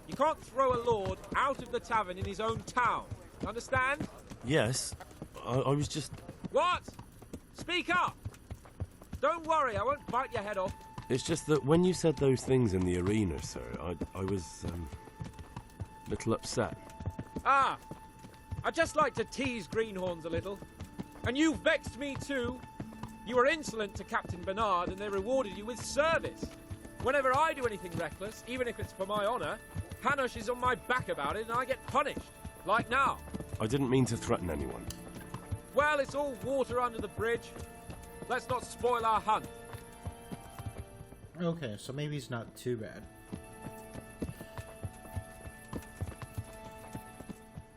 You can't throw a lord out of the tavern in his own town. Understand? Yes. I was just... What? Speak up! Don't worry, I won't bite your head off. It's just that when you said those things in the arena, sir, I was, a little upset. Ah! I just like to tease greenhorns a little. And you vexed me too. You were insolent to Captain Bernard and they rewarded you with service. Whenever I do anything reckless, even if it's for my honour, Hanush is on my back about it and I get punished. Like now. I didn't mean to threaten anyone. Well, it's all water under the bridge. Let's not spoil our hunt. Okay, so maybe it's not too bad.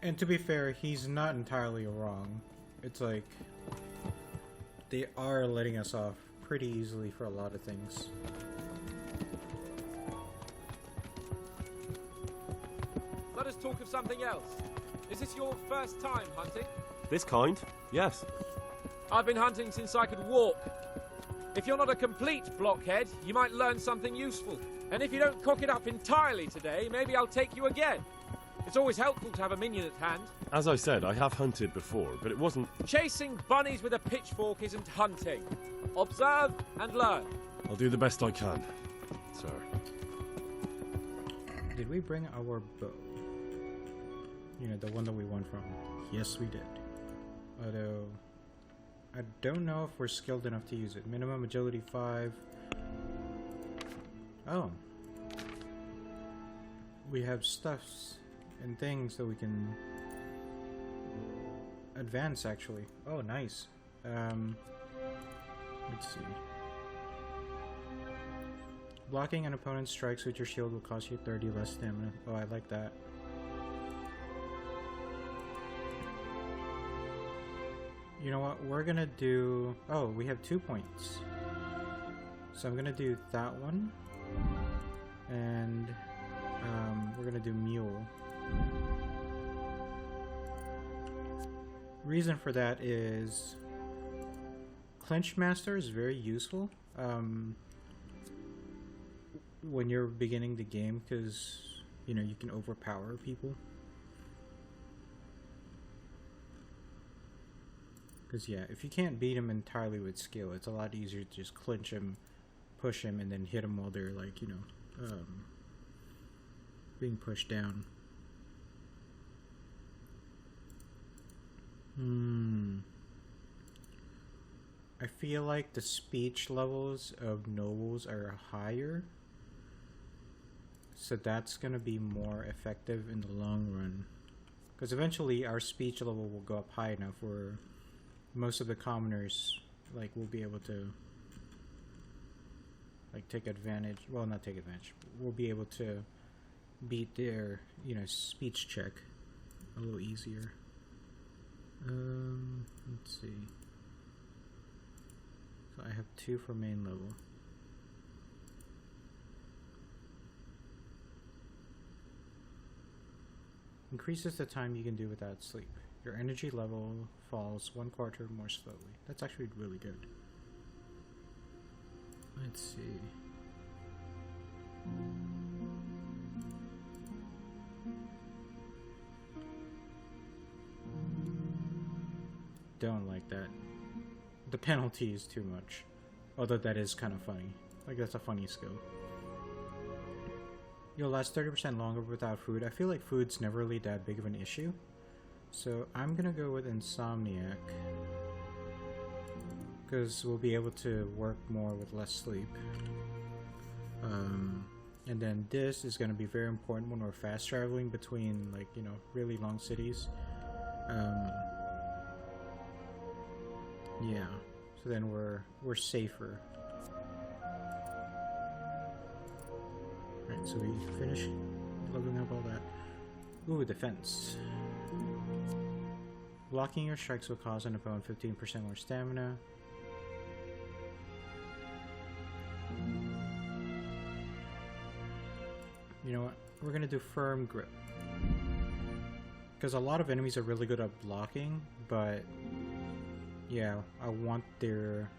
And to be fair, he's not entirely wrong. It's like they are letting us off pretty easily for a lot of things. Let us talk of something else. Is this your first time hunting? This kind? Yes. I've been hunting since I could walk. If you're not a complete blockhead, you might learn something useful. And if you don't cock it up entirely today, maybe I'll take you again. It's always helpful to have a minion at hand. As I said, I have hunted before, but it wasn't... Chasing bunnies with a pitchfork isn't hunting. Observe and learn. I'll do the best I can, sir. Did we bring our bow? You know, the one that we won from Yes, we did. Although, I don't know if we're skilled enough to use it. Minimum agility 5. Oh. We have stuffs and things that we can advance, actually. Oh, nice. Let's see. Blocking an opponent's strikes with your shield will cost you 30 less stamina. Oh, I like that. You know what? We're gonna do... Oh, we have 2 points. So I'm gonna do that one. And we're gonna do Mule. Reason for that is... Clinch Master is very useful. When you're beginning the game, because, you know, you can overpower people. Because, yeah, if you can't beat him entirely with skill, it's a lot easier to just clinch him, push him, and then hit him while they're, like, you know, being pushed down. I feel like the speech levels of nobles are higher. So that's going to be more effective in the long run. Because eventually our speech level will go up high enough where most of the commoners, like, will be able to, like, take advantage. Well, not take advantage. We'll be able to beat their, you know, speech check a little easier. Let's see. So I have 2 for main level. Increases the time you can do without sleep. Your energy level falls 1/4 more slowly. That's actually really good. Let's see. Don't like that. The penalty is too much. Although that is kind of funny. Like, that's a funny skill. You'll last 30% longer without food. I feel like food's never really that big of an issue. So I'm gonna go with Insomniac. Because we'll be able to work more with less sleep. And then this is gonna be very important when we're fast traveling between, like, you know, really long cities. Yeah. So then we're safer. Right, so we finish leveling up all that. Ooh, defense. Blocking your strikes will cause an opponent 15% more stamina. You know what? We're gonna do firm grip. Because a lot of enemies are really good at blocking, but yeah, I want their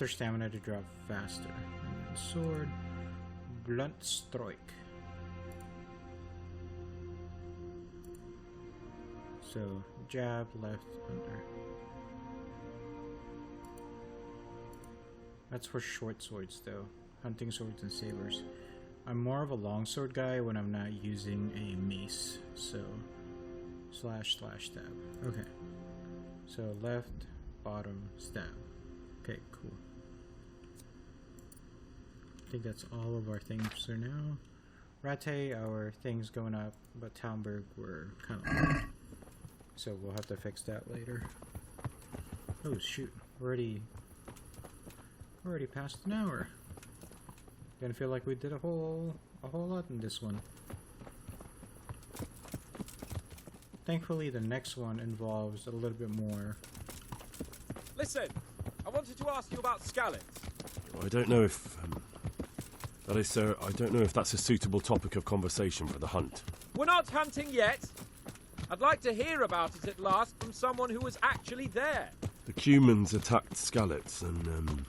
stamina to drop faster. And then sword. Blunt strike. So jab, left, under. That's for short swords though. Hunting swords and sabers. I'm more of a longsword guy when I'm not using a mace. So slash stab. Okay. So left, bottom, stab. Okay, cool. I think that's all of our things for now. Rattay, our things going up, but Talmberg were kind of low. So we'll have to fix that later. Oh shoot, we're already past an hour. Gonna feel like we did a whole lot in this one. Thankfully the next one involves a little bit more. Listen, I wanted to ask you about scallops. I don't know if that is, sir, I don't know if that's a suitable topic of conversation for the hunt. We're not hunting yet. I'd like to hear about it at last from someone who was actually there. The Cumans attacked Skallets and,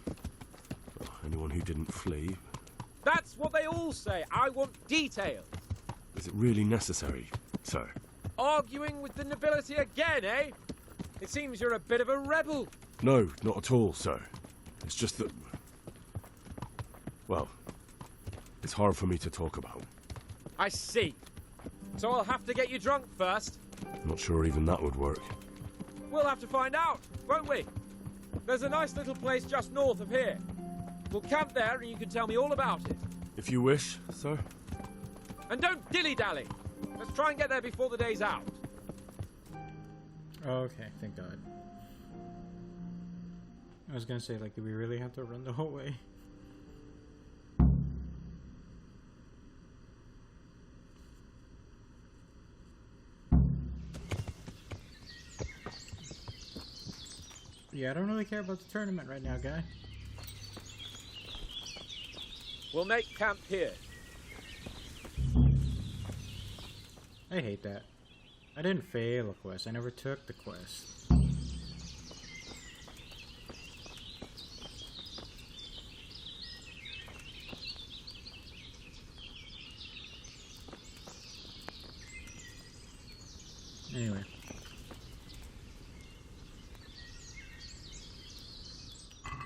anyone who didn't flee. That's what they all say. I want details. Is it really necessary, sir? Arguing with the nobility again, eh? It seems you're a bit of a rebel. No, not at all, sir. It's just that... Well, it's hard for me to talk about. I see. So I'll have to get you drunk first. Not sure even that would work. We'll have to find out, won't we? There's a nice little place just north of here. We'll camp there and you can tell me all about it. If you wish, sir. And don't dilly-dally. Let's try and get there before the day's out. Okay, thank God. I was gonna say, like, do we really have to run the whole way? Yeah, I don't really care about the tournament right now, guy. We'll make camp here. I hate that. I didn't fail a quest. I never took the quest. Anyway.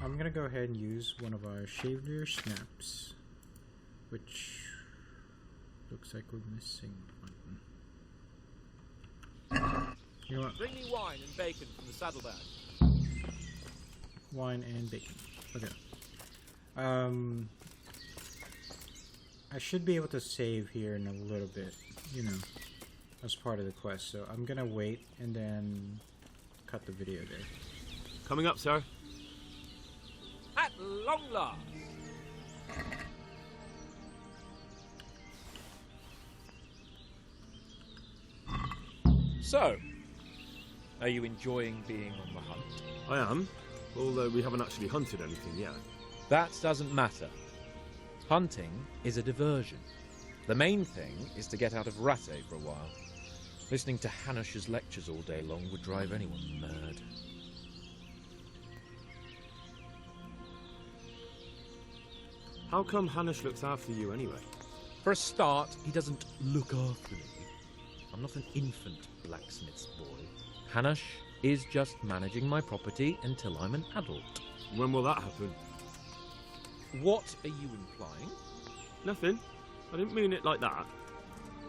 I'm gonna go ahead and use one of our Shavier snaps, which looks like we're missing one. You know what? Bring me wine and bacon from the saddlebag. Wine and bacon. Okay. I should be able to save here in a little bit, you know, as part of the quest. So I'm gonna wait and then cut the video there. Coming up, sir. At long last. So, are you enjoying being on the hunt? I am, although we haven't actually hunted anything yet. That doesn't matter. Hunting is a diversion. The main thing is to get out of Rattay for a while. Listening to Hanush's lectures all day long would drive anyone mad. How come Hanush looks after you anyway? For a start, he doesn't look after me. I'm not an infant blacksmith's boy. Hanush is just managing my property until I'm an adult. When will that happen? What are you implying? Nothing. I didn't mean it like that.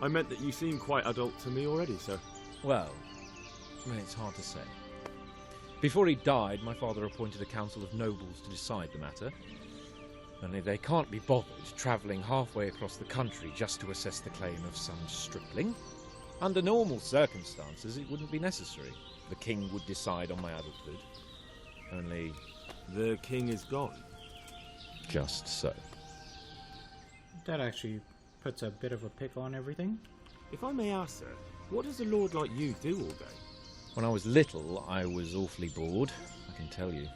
I meant that you seem quite adult to me already, sir. Well, it's hard to say. Before he died, my father appointed a council of nobles to decide the matter. Only they can't be bothered travelling halfway across the country just to assess the claim of some stripling. Under normal circumstances, it wouldn't be necessary. The king would decide on my adulthood. Only... the king is gone. Just so. That actually puts a bit of a pickle on everything. If I may ask, sir, what does a lord like you do all day? When I was little, I was awfully bored, I can tell you.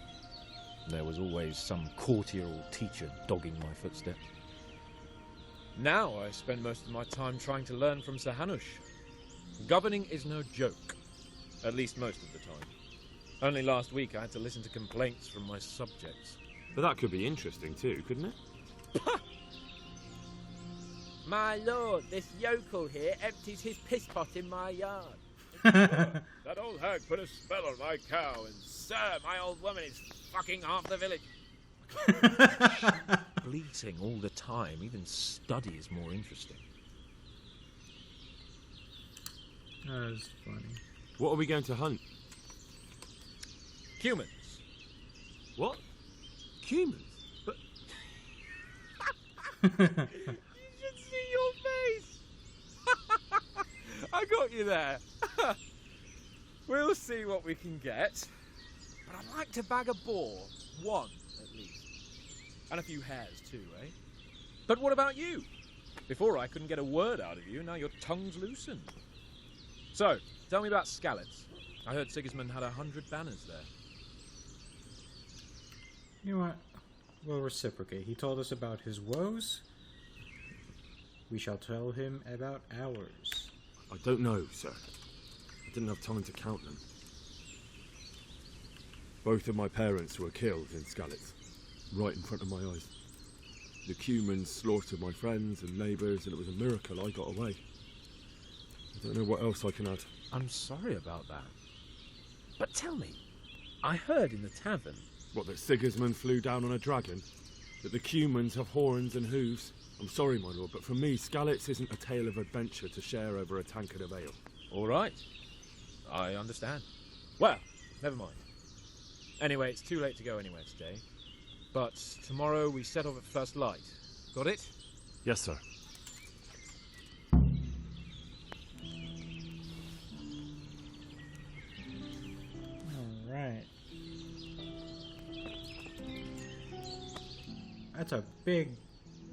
There was always some courtier or teacher dogging my footsteps. Now I spend most of my time trying to learn from Sir Hanush. Governing is no joke, at least most of the time. Only last week I had to listen to complaints from my subjects. But that could be interesting too, couldn't it? My lord, this yokel here empties his piss pot in my yard. That old hag put a spell on my cow, and sir, my old woman is fucking half the village. Bleating all the time, even study is more interesting. That was funny. What are we going to hunt? Humans. What? Humans? But... You should see your face! I got you there. We'll see what we can get. But I'd like to bag a boar. One, at least. And a few hares too, eh? But what about you? Before I couldn't get a word out of you, now your tongue's loosened. So, tell me about Skalitz. I heard Sigismund had 100 banners there. You know what? We'll reciprocate. He told us about his woes. We shall tell him about ours. I don't know, sir. I didn't have time to count them. Both of my parents were killed in Skalitz, right in front of my eyes. The Cumans slaughtered my friends and neighbours, and it was a miracle I got away. I don't know what else I can add. I'm sorry about that. But tell me, I heard in the tavern... What, that Sigismund flew down on a dragon? That the Cumans have horns and hooves? I'm sorry, my lord, but for me, Skalitz isn't a tale of adventure to share over a tankard of ale. All right. I understand. Well, never mind. Anyway, it's too late to go anywhere today. But tomorrow we set off at first light. Got it? Yes, sir. Alright. That's a big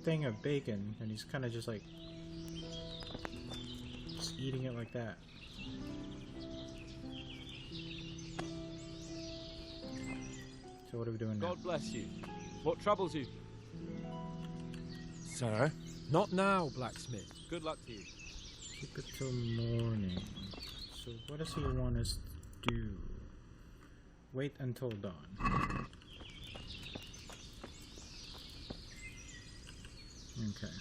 thing of bacon, and he's kind of just like just eating it like that. So what are we doing now? God bless you. What troubles you? Sir? Not now, blacksmith. Good luck to you. Keep it till morning. So what does he want us to do? Wait until dawn. Okay.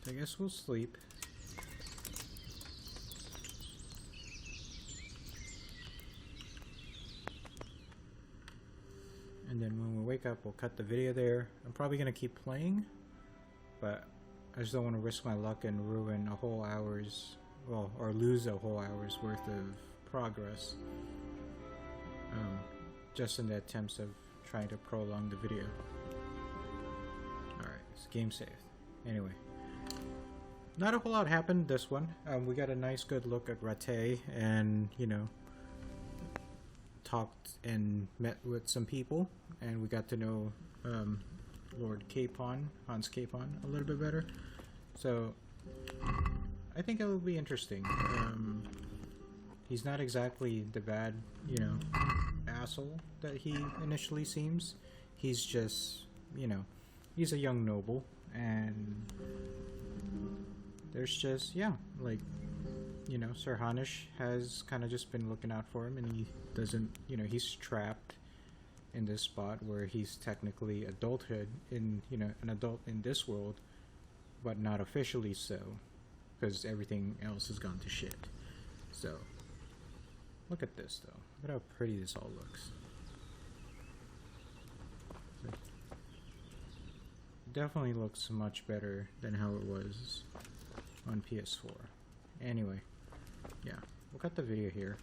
So I guess we'll sleep. And then when we wake up, we'll cut the video there. I'm probably going to keep playing, but I just don't want to risk my luck and ruin a whole hour's, well, or lose a whole hour's worth of progress. Just in the attempts of trying to prolong the video. Alright, it's game saved. Anyway. Not a whole lot happened this one. We got a nice good look at Rattay and, you know, talked and met with some people, and we got to know Lord Capon, Hans Capon, a little bit better. So I think it will be interesting. He's not exactly the bad, you know, asshole that he initially seems. He's just, you know, he's a young noble, and there's just, yeah, like, you know, Sir Hanush has kind of just been looking out for him, and he doesn't, you know, he's trapped in this spot where he's technically adulthood in, you know, an adult in this world, but not officially so, because everything else has gone to shit. So, look at this though. Look at how pretty this all looks. Definitely looks much better than how it was on PS4. Anyway, yeah, we'll cut the video here,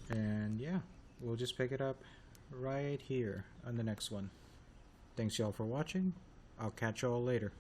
and yeah, we'll just pick it up right here on the next one. Thanks y'all for watching. I'll catch y'all later.